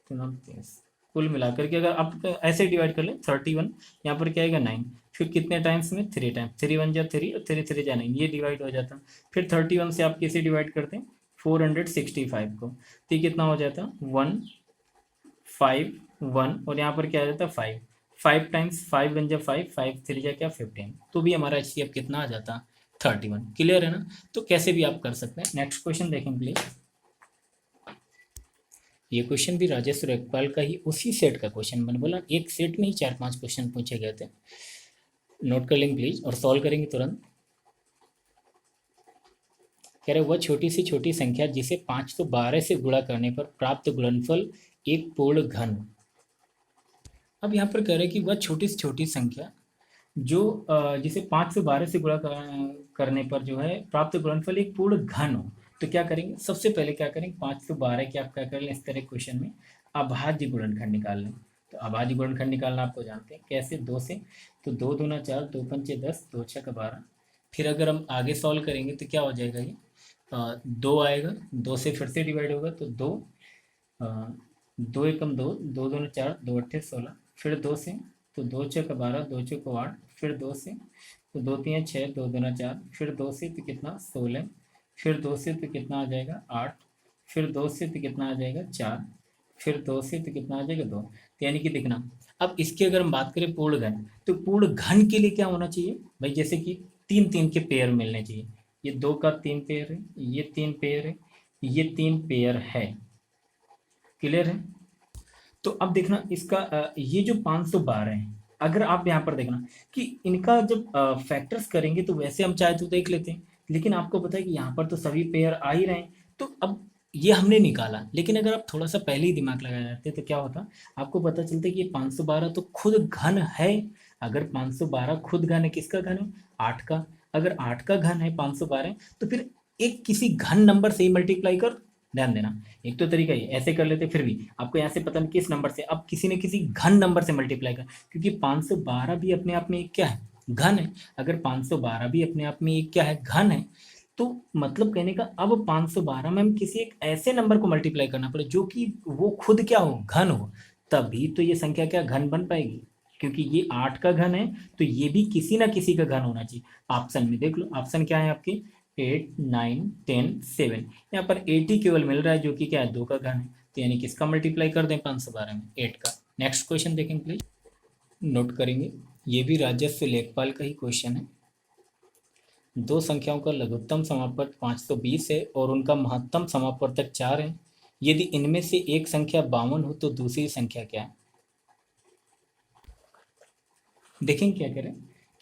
30, कुल मिलाकर के अगर आप ऐसे डिवाइड कर लें 31, यहाँ पर क्या आएगा 9, फिर कितने टाइम्स में, 3 टाइम, 3 1 जा 3 और 3 3 जा 9, ये डिवाइड हो जाता। फिर 31 से आप किसे डिवाइड करते हैं, 465 को, तो ये कितना हो जाता, 1 5 1 और यहाँ पर क्या आ जाता है 5, 5 टाइम्स 5 वन जा 5, 5 3 जा क्या 15, तो भी हमारा एच सी एफ कितना आ जाता, 31। क्लियर है ना। तो कैसे भी आप कर सकते हैं। नेक्स्ट क्वेश्चन देखें प्लीज। ये क्वेश्चन भी राजेश रेखपाल का ही उसी सेट का क्वेश्चन, मैंने बोला एक सेट में ही 4-5 क्वेश्चन पूछे गए थे। नोट कर लेंगे प्लीज और सॉल्व करेंगे तुरंत। कह रहे वह छोटी से छोटी संख्या जिसे 512 से गुणा करने पर प्राप्त गुणनफल एक पूर्ण घन। अब यहाँ पर कह रहे हैं कि वह छोटी से छोटी संख्या जो जिसे 512 से गुणा करने पर जो है प्राप्त गुणनफल एक पूर्ण घन हो। तो क्या करेंगे, सबसे पहले क्या करेंगे, 512 की आप क्या कर लें, इस तरह क्वेश्चन में अभाज्य गुणनखंड निकाल लें। तो अभाज्य गुणनखंड निकालना आपको जानते हैं कैसे, 2 से। तो 2 दूना 4, 2 पंचे 10, 2 छक्का 12। फिर अगर हम आगे सॉल्व करेंगे तो क्या हो जाएगा, ये 2 आएगा, 2 से फिर से डिवाइड होगा तो 2, 2 एकम 2, 2 दूना 4, 2 अट्ठे 16, फिर 2 से, तो 2 छक्का 12, 2 चौको 8, फिर 2 से, तो 2 3 6, 2 दूना 4, फिर 2 से तो कितना 16, फिर 2 से तो कितना आ जाएगा 8, फिर 2 से तो कितना आ जाएगा 4, फिर 2 से तो कितना आ जाएगा 2। तो यानी कि देखना, अब इसकी अगर हम बात करें पूर्ण घन, तो पूर्ण घन के लिए क्या होना चाहिए भाई, जैसे कि 3 3 के पेयर मिलने चाहिए। ये 2 का 3 पेयर है, ये 3 पेयर है, ये 3 पेयर है। क्लियर है। तो अब देखना इसका ये जो 512 है, अगर आप यहाँ पर देखना कि इनका जब फैक्टर्स करेंगे तो वैसे हम चाहे तो देख लेते हैं, लेकिन आपको पता है कि यहाँ पर तो सभी पेयर आ ही रहे हैं। तो अब ये हमने निकाला, लेकिन अगर आप थोड़ा सा पहले ही दिमाग लगा जाते तो क्या होता, आपको पता चलता कि ये 512 तो खुद घन है। अगर 512 खुद घन है, किसका घन है, 8 का। अगर 8 का घन है 512, तो फिर एक किसी घन नंबर से ही मल्टीप्लाई कर, ध्यान देना। एक तो तरीका ये ऐसे कर लेते, फिर भी आपको यहाँ से पता नहीं किस नंबर से, अब किसी न किसी घन नंबर से मल्टीप्लाई कर, क्योंकि 512 भी अपने आप में एक क्या है, घन है। अगर 512 भी अपने आप में एक क्या है, घन है, तो मतलब कहने का अब 512 में हम किसी एक ऐसे नंबर को मल्टीप्लाई करना पड़े जो कि वो खुद क्या हो, घन हो, तभी तो ये संख्या क्या घन बन पाएगी। क्योंकि ये 8 का घन है तो ये भी किसी ना किसी का घन होना चाहिए। ऑप्शन में देख लो, ऑप्शन क्या है आपके, 8 9 10 7, यहाँ पर 8 ही केवल मिल रहा है जो कि क्या है, 2 का घन है। तो यानी किसका मल्टीप्लाई कर दें 512 में, 8 का। नेक्स्ट क्वेश्चन देखें प्लीज, नोट करेंगे। ये भी राजस्व लेखपाल का ही क्वेश्चन है। दो संख्याओं का लघुत्तम समापवर्त 520 है और उनका महत्तम समापवर्तक 4 है। यदि इनमें से एक संख्या 52 हो तो दूसरी संख्या क्या है? देखेंगे क्या करें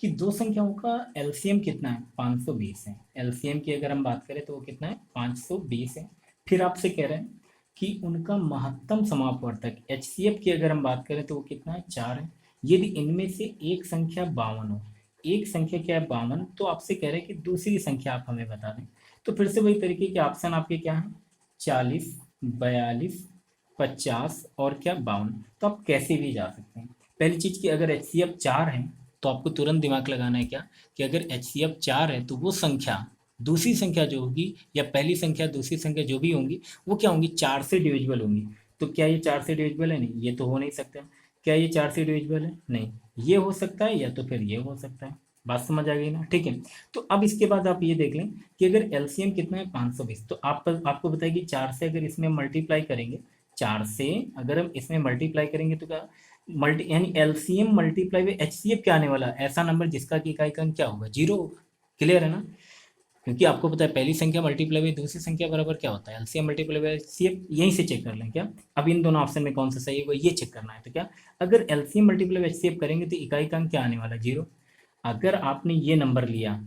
कि दो संख्याओं का एलसीएम कितना है, 520 है। एलसीएम की अगर हम बात करें तो वो कितना है, 520 है। फिर आपसे कह रहे हैं कि उनका महत्तम समापवर्तक एचसीएफ की अगर हम बात करें तो वो कितना है, 4 है। यदि इनमें से एक संख्या 52 हो, एक संख्या क्या है, 52, तो आपसे कह रहे हैं कि दूसरी संख्या आप हमें बता दें। तो फिर से वही तरीके के ऑप्शन आपके क्या हैं, 40, 42, 50 और क्या 52। तो आप कैसे भी जा सकते हैं। पहली चीज़ कि अगर एच सी एफ 4 है तो आपको तुरंत दिमाग लगाना है क्या, कि अगर एच सी एफ 4 है तो वो संख्या, दूसरी संख्या जो होगी या पहली संख्या दूसरी संख्या जो भी होंगी वो क्या होंगी, 4 से डिविजिबल होंगी। तो क्या ये 4 से डिविजिबल है? नहीं, ये तो हो नहीं सकता। क्या ये 4 से डिविजिबल है? नहीं। ये हो सकता है या तो फिर ये हो सकता है। बात समझ आ गई ना? ठीक है। तो अब इसके बाद आप ये देख लें कि अगर एलसीएम कितना है, 520, तो आपको बताइए कि 4 से अगर इसमें मल्टीप्लाई करेंगे, 4 से अगर हम इसमें मल्टीप्लाई करेंगे तो क्या मल्टी, यानी एलसीएम मल्टीप्लाई बाई एचसीएफ क्या आने वाला है, ऐसा नंबर जिसका कि इकाई का अंक क्या होगा, 0। क्लियर है ना? क्योंकि आपको पता है पहली संख्या मल्टीप्लाई बाई दूसरी संख्या बराबर क्या होता है, एलसीएम मल्टीप्लाई बाई एचसीएफ। यहीं से चेक कर लें क्या, अब इन दोनों ऑप्शन में कौन सा सही है वो ये चेक करना है। तो क्या, अगर एलसीएम मल्टीप्लाई बाई एचसीएफ करेंगे तो इकाई का अंक क्या आने वाला है, 0। अगर आपने ये नंबर लिया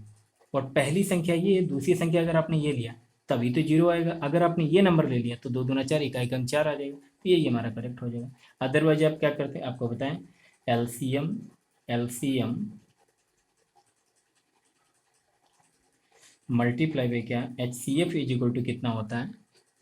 और पहली संख्या ये है, दूसरी संख्या अगर आपने ये लिया तभी तो 0 आएगा। अगर आपने ये नंबर ले लिया तो 2 दूना 4, इकाई का अंक 4 आ जाएगा। तो यही हमारा करेक्ट हो जाएगा। अदरवाइज आप क्या करते हैं, आपको बताएं, एलसीएम एलसीएम मल्टीप्लाई बाई क्या, H C F is equal to कितना होता है,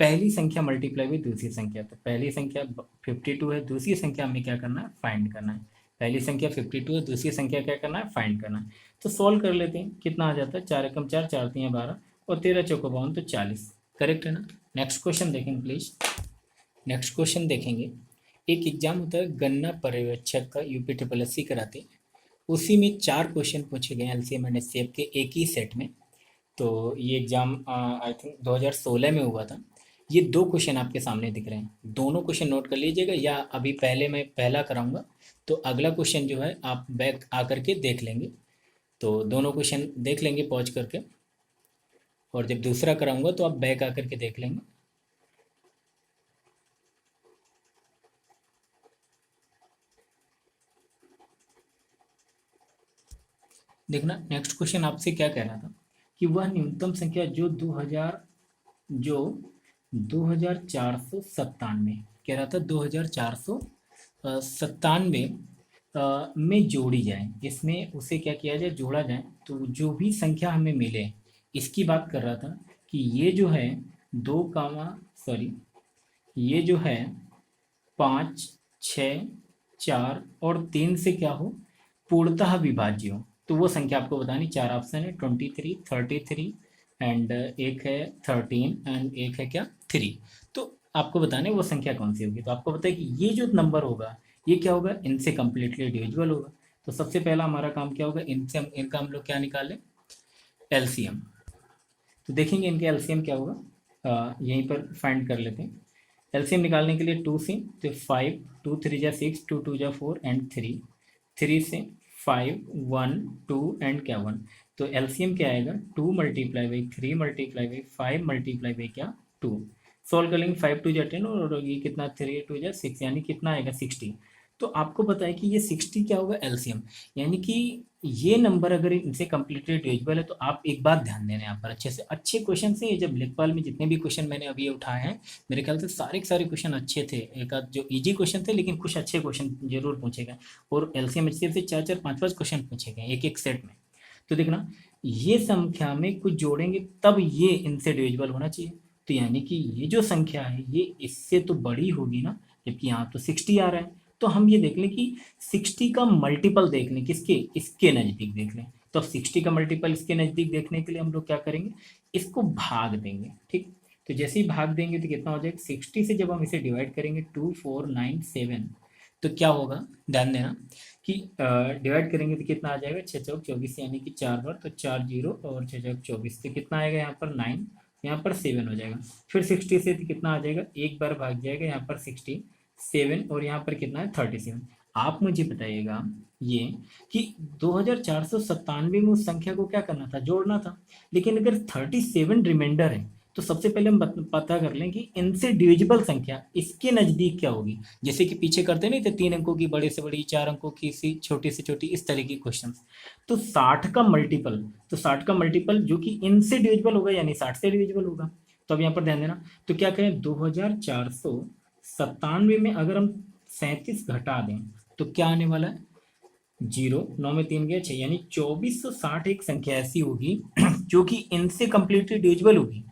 पहली संख्या मल्टीप्लाई बाई दूसरी संख्या। तो पहली संख्या 52 है, दूसरी संख्या हमें क्या करना है, फाइंड करना है। पहली संख्या 52 है, दूसरी संख्या क्या करना है, फाइंड करना है। तो सॉल्व कर लेते हैं, कितना आ जाता है, 4 एकम 4, 4 3 12 और 13 चौको 52, तो 40। करेक्ट है ना? नेक्स्ट क्वेश्चन देखेंगे प्लीज। नेक्स्ट क्वेश्चन देखेंगे, एक एग्जाम होता है गन्ना पर्यवेक्षक का, यूपी ट्रिपल एस सी कराते हैं। उसी में 4 क्वेश्चन पूछे गए एलसीएम एंड एचसीएफ के एक ही सेट में। तो ये एग्ज़ाम आई थिंक 2016 में हुआ था। ये 2 क्वेश्चन आपके सामने दिख रहे हैं, दोनों क्वेश्चन नोट कर लीजिएगा, या अभी पहले मैं पहला कराऊंगा तो अगला क्वेश्चन जो है आप बैक आकर के देख लेंगे। तो दोनों क्वेश्चन देख लेंगे पॉज करके, और जब दूसरा कराऊंगा तो आप बैक आकर के देख लेंगे। देखना, नेक्स्ट क्वेश्चन आपसे क्या कह रहा था कि वह न्यूनतम संख्या जो 2497 कह रहा था, 2497 में जोड़ी जाए, इसमें उसे क्या किया जाए, जोड़ा जाए। तो जो भी संख्या हमें मिले, इसकी बात कर रहा था कि ये जो है दो कामा सॉरी ये जो है 5, 6, 4 और 3 से क्या हो, पूर्णतः विभाज्य हो। तो वो संख्या आपको बतानी, 4 ऑप्शन है, 23, 33 एंड एक है 13 एंड एक है क्या, 3। तो आपको बताने वो संख्या कौन सी होगी। तो आपको बताए कि ये जो नंबर होगा ये क्या होगा, इनसे कम्प्लीटली डिविजिबल होगा। तो सबसे पहला हमारा काम क्या होगा, इनका हम लोग क्या निकालें, एलसीएम। तो देखेंगे इनके एलसीएम क्या होगा, यहीं पर फाइंड कर लेते हैं। एलसीएम निकालने के लिए 2 से, तो 5, 2 3 जा 6, 2 2 जा 4 एंड 3, 3 से 5, 1 2 एंड क्या 1। तो एलसीएम क्या आएगा, 2 multiply by 3 multiply by 5 multiply by क्या 2। सॉल्व कर लेंगे, 5 2 जा 10 और ये कितना 3 2 जा 6, यानी कितना आएगा 60। तो आपको पता है कि ये 60 क्या होगा, एलसीएम। यानी कि ये नंबर अगर इनसे कम्प्लीटली डिविजिबल है तो आप एक बात ध्यान देना यहाँ पर अच्छे से, अच्छे क्वेश्चन से। ये जब लेखपाल में जितने भी क्वेश्चन मैंने अभी उठाए हैं, मेरे ख्याल से सारे के सारे क्वेश्चन अच्छे थे। एक आध जो इजी क्वेश्चन थे लेकिन कुछ अच्छे क्वेश्चन जरूर पूछे गए, और एलसीएम एचसीएफ से 4 4 5 5 क्वेश्चन पूछे गए एक एक सेट में। तो देखना, ये संख्या में कुछ जोड़ेंगे तब ये इनसे डिविजिबल होना चाहिए। तो यानी कि ये जो संख्या है ये इससे तो बड़ी होगी ना, जबकि यहाँ तो 60 आ रहा है। तो हम ये देख लें कि 60 का मल्टीपल देख लें, किसके, इसके नज़दीक देख लें। तो अब 60 का मल्टीपल इसके नज़दीक देखने के लिए हम लोग क्या करेंगे, इसको भाग देंगे। ठीक, तो जैसे ही भाग देंगे तो कितना हो जाएगा, 60 से जब हम इसे डिवाइड करेंगे 2 4 9 7, तो क्या होगा, ध्यान देना कि डिवाइड करेंगे तो कितना आ जाएगा, 6 चौक 24, यानी कि 4 बार, तो 4 जीरो और 6 चौक 24, तो कितना आएगा यहाँ पर 9, यहाँ पर 7 हो जाएगा। फिर 60 से तो कितना आ जाएगा, एक बार भाग जाएगा यहाँ पर 60, 7 और यहाँ पर कितना है 37। आप मुझे बताइएगा ये कि 2497 में उस संख्या को क्या करना था, जोड़ना था। लेकिन अगर 37 रिमाइंडर है तो सबसे पहले हम पता कर लें कि इनसे डिविजिबल संख्या इसके नज़दीक क्या होगी। जैसे कि पीछे करते नहीं थे, 3 अंकों की बड़े से बड़ी, 4 अंकों की सी छोटी से छोटी, इस तरह की क्वेश्चन। तो 60 का मल्टीपल जो कि इनसे डिविजिबल होगा यानी 60 से डिविजिबल होगा। तो अब यहाँ पर ध्यान देना, तो क्या करें, 2497 में अगर हम 37 घटा दें तो क्या आने वाला है, 0, 9 में 3 गया 6, यानी 2460 एक संख्या ऐसी होगी जो कि इनसे कंप्लीटली डिविजिबल होगी।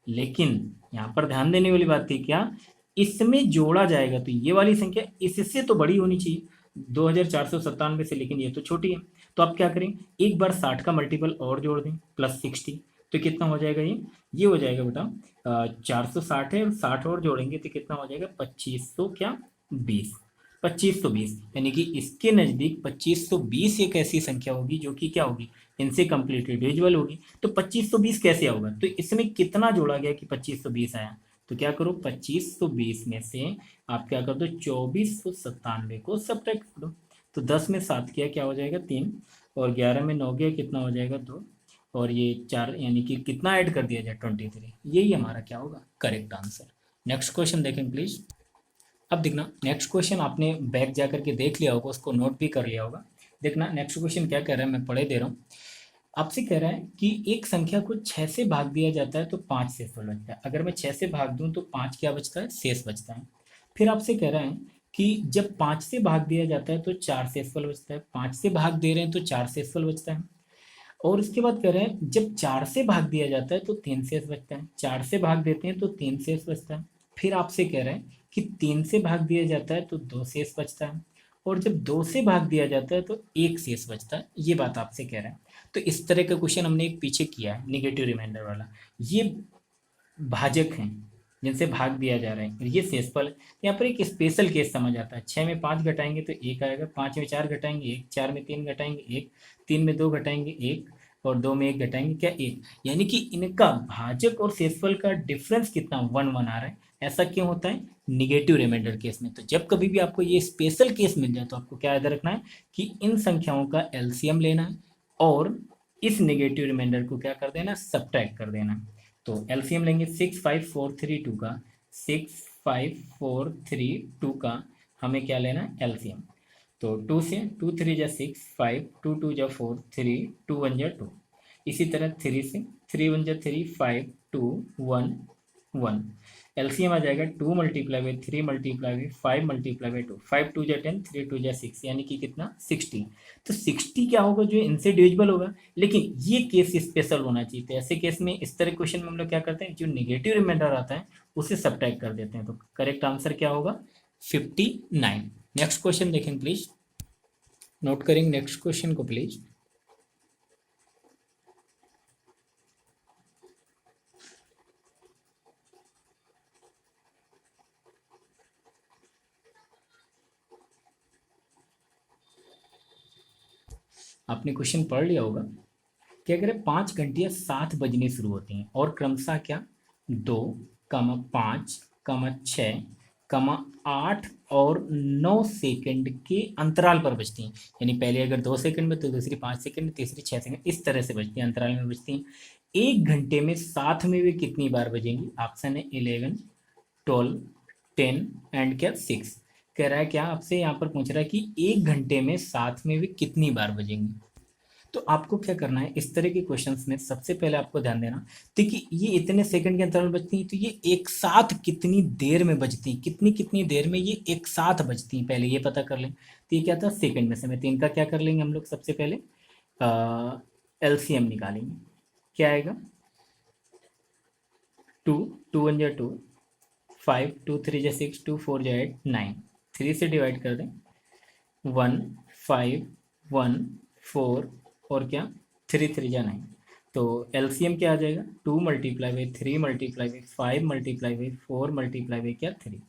लेकिन यहाँ पर ध्यान देने वाली बात थी क्या, इसमें जोड़ा जाएगा तो ये वाली संख्या इससे तो बड़ी होनी चाहिए 2497 से, लेकिन ये तो छोटी है। तो आप क्या करें, एक बार 60 का मल्टीपल और जोड़ दें +60, तो कितना हो जाएगा, ये हो जाएगा बेटा 460 है और 60 और जोड़ेंगे तो कितना हो जाएगा 2520। 2520 यानी कि इसके नज़दीक 2520 एक ऐसी संख्या होगी जो कि क्या होगी, इनसे कंप्लीटली डिविजिबल होगी। तो 2520 कैसे होगा, तो इसमें कितना जोड़ा गया कि 2520 आया, तो क्या करो 2520 में से आप क्या कर दो 2497 को सब्ट्रैक्ट कर दो। तो 10 में 7 किया क्या हो जाएगा 3, और 11 में 9 गया कितना हो जाएगा 2, और ये 4, यानी कि कितना ऐड कर दिया जाए 23। यही हमारा क्या होगा करेक्ट आंसर। नेक्स्ट क्वेश्चन देखें प्लीज। अब देखना नेक्स्ट क्वेश्चन आपने बैक जा करके देख लिया होगा, उसको नोट भी कर लिया होगा। देखना नेक्स्ट क्वेश्चन क्या कह रहा है, मैं पढ़े दे रहा हूँ। आपसे कह रहा है कि एक संख्या को 6 से भाग दिया जाता है तो 5 शेषफल बचता है। अगर मैं 6 से भाग दूं तो 5 क्या बचता है, शेष बचता है। फिर आपसे कह रहा है कि जब 5 से भाग दिया जाता है तो 4 शेषफल बचता है। 5 से भाग दे रहे हैं तो 4 शेषफल बचता है। और उसके बाद कह रहे हैं जब 4 से भाग दिया जाता है तो 3 शेष बचता है। 4 से भाग देते हैं तो 3 शेष बचता है। फिर आपसे कह रहे हैं कि 3 से भाग दिया जाता है तो 2 शेष बचता है। और जब 2 से भाग दिया जाता है तो 1 शेष बचता है। ये बात आपसे कह रहे हैं। तो इस तरह का क्वेश्चन हमने एक पीछे किया है निगेटिव रिमाइंडर वाला। ये भाजक हैं जिनसे भाग दिया जा रहा है, ये शेषफल। यहाँ पर एक स्पेशल केस समझ आता है। 6 में 5 घटाएंगे तो 1 आएगा, 5 में 4 घटाएंगे 1, 4 में 3 घटाएंगे 1, 3 में 2 घटाएंगे 1, और 2 में 1 घटाएंगे क्या 1। यानी कि इनका भाजक और शेषफल का डिफरेंस कितना 1 1 आ रहा है। ऐसा क्यों होता है निगेटिव रिमाइंडर केस में। तो जब कभी भी आपको ये स्पेशल केस मिल जाए तो आपको क्या याद रखना है कि इन संख्याओं का एलसीएम लेना है और इस नेगेटिव रिमाइंडर को क्या कर देना, सब्ट्रैक्ट कर देना। तो एलसीएम लेंगे 65432 का, 65432 का हमें क्या लेना है एलसीएम। तो 2 से 2 3 जा 6, 5 2 2 जा 4, 3 2 1 जा 2। इसी तरह 3 से 3 1 जा 3, 5 2 1 1। एलसीएम आ जाएगा 2 multiply by 3 multiply by 5 multiply by 2, 5 2 जा 10, 3 2 जा 6, यानी कि कितना 60। तो 60 क्या होगा, जो इनसे डिविजिबल होगा। लेकिन ये केस स्पेशल होना चाहिए। तो ऐसे केस में इस तरह क्वेश्चन में हम लोग क्या करते हैं, जो नेगेटिव रिमाइंडर आता है उसे सब्ट्रैक्ट कर देते हैं। तो करेक्ट आंसर क्या होगा 59। नेक्स्ट क्वेश्चन देखें प्लीज, नोट करेंगे नेक्स्ट क्वेश्चन को प्लीज। आपने क्वेश्चन पढ़ लिया होगा। क्या करें, 5 घंटियां 7 बजने शुरू होती हैं और क्रमशः क्या 2, 5, 6, 8 और 9 सेकंड के अंतराल पर बजती हैं। यानी पहले अगर 2 सेकंड में तो दूसरी 5 सेकंड, तीसरी 6 सेकंड, इस तरह से बजती हैं, अंतराल में बजती हैं। एक घंटे में साथ में वे कितनी बार बजेंगी। ऑप्शन है 11, 12, 10 एंड क्या 6। कह रहा है क्या आपसे, यहाँ पर पूछ रहा है कि एक घंटे में साथ में वे कितनी बार बजेंगी। तो आपको क्या करना है, इस तरह के क्वेश्चंस में सबसे पहले आपको ध्यान देना देखिए ये इतने सेकंड के अंतराल बजती हैं तो ये एक साथ कितनी देर में बजती हैं, कितनी कितनी देर में ये एक साथ बजती हैं, पहले ये पता कर लें। तो ये क्या था सेकंड में समय। तो इनका क्या कर लेंगे हम लोग, सबसे पहले एलसीएम निकालेंगे। क्या आएगा 2, 2 1 जा 2, 5 2 3 जा 6, 2 4 जा 8, 9, 3 से डिवाइड कर दें 1 5 1 4 और क्या 3 3 जा 9। तो एलसीएम क्या आ जाएगा 2 multiply by 3 multiply by 5 multiply by 4 multiply by क्या 3।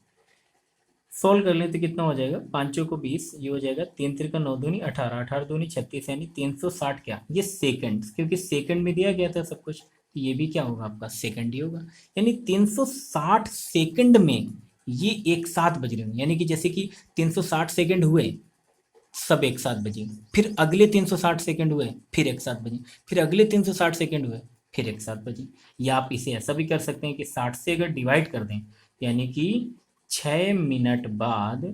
सोल्व कर लें तो कितना हो जाएगा, 5 को 20, ये हो जाएगा 3 3 का 9 दूनी 18, 18 दूनी 36, यानी 360 क्या ये सेकंड, क्योंकि सेकंड में दिया गया था सब कुछ। तो ये भी क्या होगा आपका सेकंड ही होगा। यानी 360 सेकंड में ये एक साथ बज रहे होंगे। यानी कि जैसे कि 360 सेकंड हुए सब एक साथ बजी, फिर अगले 360 सेकंड हुए फिर एक साथ बजी, फिर अगले 360 सेकंड हुए फिर एक साथ बजी। या आप इसे ऐसा भी कर सकते हैं कि 60 से अगर डिवाइड कर दें, यानी कि 6 मिनट बाद,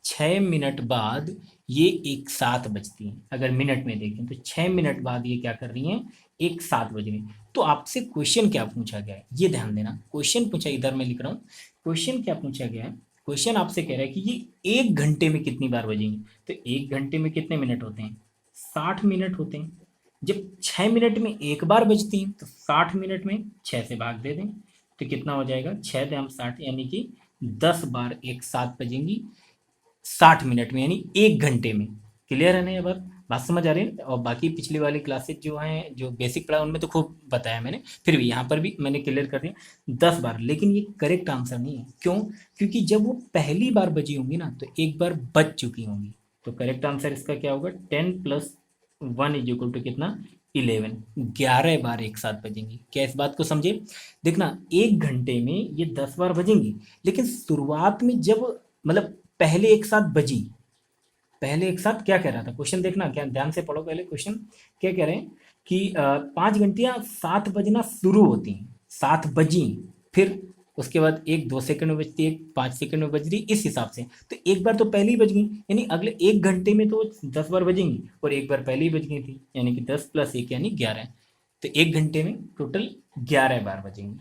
6 मिनट बाद ये एक साथ बजती हैं। अगर मिनट में देखें तो 6 मिनट बाद ये क्या कर रही हैं, एक साथ बज रही हैं। तो आपसे क्वेश्चन क्या पूछा गया है ये ध्यान देना। क्वेश्चन पूछा, इधर मैं लिख रहा हूँ, क्वेश्चन क्या पूछा गया है। क्वेश्चन आपसे कह रहा है कि ये 1 घंटे में कितनी बार बजेंगी। तो 1 घंटे में कितने मिनट होते हैं, 60 मिनट होते हैं। जब 6 मिनट में एक बार बजती हैं तो 60 मिनट में 6 से भाग दे दें, तो कितना हो जाएगा, 6 × 60 यानी कि 10 बार एक साथ बजेंगी 60 मिनट में, यानी 1 घंटे में। क्लियर है ना ये बात, बात समझ आ रही है। और बाकी पिछली वाली क्लासेज जो हैं, जो बेसिक पढ़ा उनमें तो खूब बताया मैंने, फिर भी यहाँ पर भी मैंने क्लियर कर दिया 10 बार। लेकिन ये करेक्ट आंसर नहीं है, क्यों, क्योंकि जब वो पहली बार बजी होंगी ना तो एक बार बज चुकी होंगी। तो करेक्ट आंसर इसका क्या होगा, 10 + 1 = कितना, 11। 11 बार एक साथ बजेंगी। क्या इस बात को समझे। देखना 1 घंटे में ये 10 बार बजेंगी, लेकिन शुरुआत में जब, मतलब पहले एक साथ बजी, पहले एक साथ क्या कह रहा था क्वेश्चन, देखना क्या, ध्यान से पढ़ो पहले क्वेश्चन क्या कह रहे हैं कि 5 घंटियां 7 बजना शुरू होती हैं, 7 बजी, फिर उसके बाद 1 2 सेकंड में बजती है, 5 सेकंड में बज रही, इस हिसाब से। तो एक बार तो पहले ही बज गई, यानी अगले 1 घंटे में तो 10 बार बजेंगी, और एक बार पहले ही बज गई थी, यानी कि 10 + 1 यानी 11। तो 1 घंटे में टोटल 11 बार बजेंगी।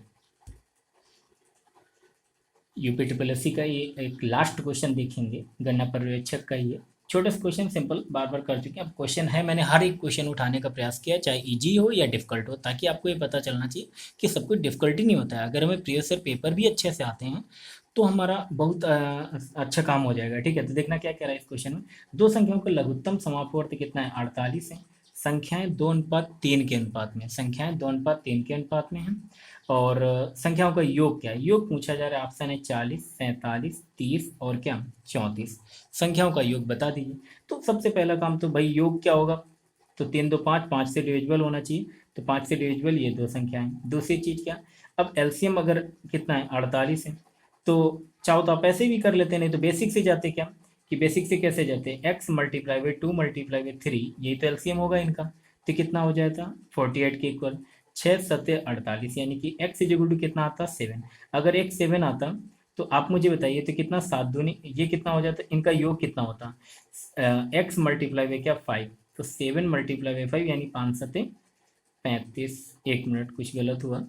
यूपी ट्रिपल एस सी का ये एक लास्ट क्वेश्चन देखेंगे, गणना पर्यवेक्षक का ही है। छोटा सा क्वेश्चन, सिंपल, बार बार कर चुके हैं। अब क्वेश्चन है, मैंने हर एक क्वेश्चन उठाने का प्रयास किया, चाहे इजी हो या डिफिकल्ट हो, ताकि आपको ये पता चलना चाहिए कि सब कुछ डिफिकल्टी नहीं होता है। अगर हमें प्रीवियस ईयर पेपर भी अच्छे से आते हैं तो हमारा बहुत अच्छा काम हो जाएगा। ठीक है, तो देखना क्या कह रहा है इस क्वेश्चन में। दो संख्याओं का लघुत्तम समापवर्त कितना है, 48 है। संख्याएं 2:3 के अनुपात में, संख्याएं 2:3 के अनुपात में हैं। और संख्याओं का योग क्या है, योग पूछा जा रहा है। ऑप्शन है 40, 47, 30 और क्या, 34। संख्याओं का योग बता दीजिए। तो सबसे पहला काम तो भाई योग क्या होगा, तो 3 2 5, 5 से डिविजिबल होना चाहिए। तो 5 से डिविजिबल ये दो संख्याएं। दूसरी चीज़ क्या, अब एलसीएम अगर कितना है, 48 है। तो चाहो तो आप ऐसे भी कर लेते, नहीं तो बेसिक से जाते, क्या कि बेसिक से कैसे जाते, x × 2 × 3, यही तो एलसीएम होगा इनका। तो कितना हो जाएगा, 48 के इक्वल। 6 × 7 = 48, यानी कि x इक्वल टू कितना आता, 7। अगर x 7 आता तो आप मुझे बताइए, तो कितना, 7 दूनी, ये कितना हो जाता, इनका योग कितना होता, x × क्या, 5। तो 7 × 5 यानी 5 × 7 = 35। 1 मिनट, कुछ गलत हुआ,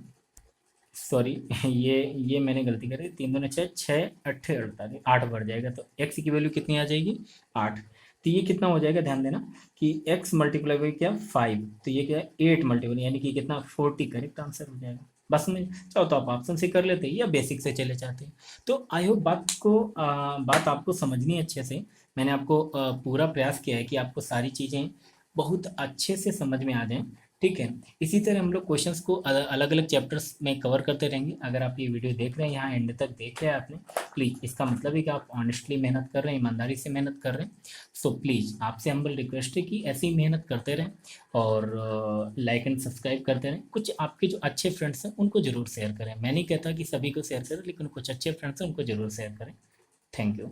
सॉरी ये मैंने गलती करी। 3 दूनी 6, 6 × 8 = 48, 8 बढ़ जाएगा, तो x की वैल्यू कितनी आ जाएगी, 8। तो ये कितना हो जाएगा, ध्यान देना कि x × क्या, 5, तो ये क्या है, 8 मल्टीपल, यानी कि कितना, 40 करेक्ट आंसर हो जाएगा। बस में चाहो तो आप ऑप्शन से कर लेते हैं या बेसिक से चले जाते हैं। तो आई होप बात आपको समझनी है अच्छे से। मैंने आपको पूरा प्रयास किया है कि आपको सारी चीज़ें बहुत अच्छे से समझ में आ जाएं। ठीक है, इसी तरह हम लोग क्वेश्चंस को अलग अलग चैप्टर्स में कवर करते रहेंगे। अगर आप ये वीडियो देख रहे हैं, यहाँ एंड तक देख रहे हैं आपने, प्लीज़, इसका मतलब है कि आप ऑनेस्टली मेहनत कर रहे हैं, ईमानदारी से मेहनत कर रहे हैं। सो प्लीज़ आपसे हम्बल रिक्वेस्ट है कि ऐसी ही मेहनत करते रहें, और लाइक एंड सब्सक्राइब करते रहें। कुछ आपके जो अच्छे फ्रेंड्स हैं उनको ज़रूर शेयर करें। मैं नहीं कहता कि सभी को शेयर करें, लेकिन कुछ अच्छे फ्रेंड्स हैं उनको ज़रूर शेयर करें। Thank you.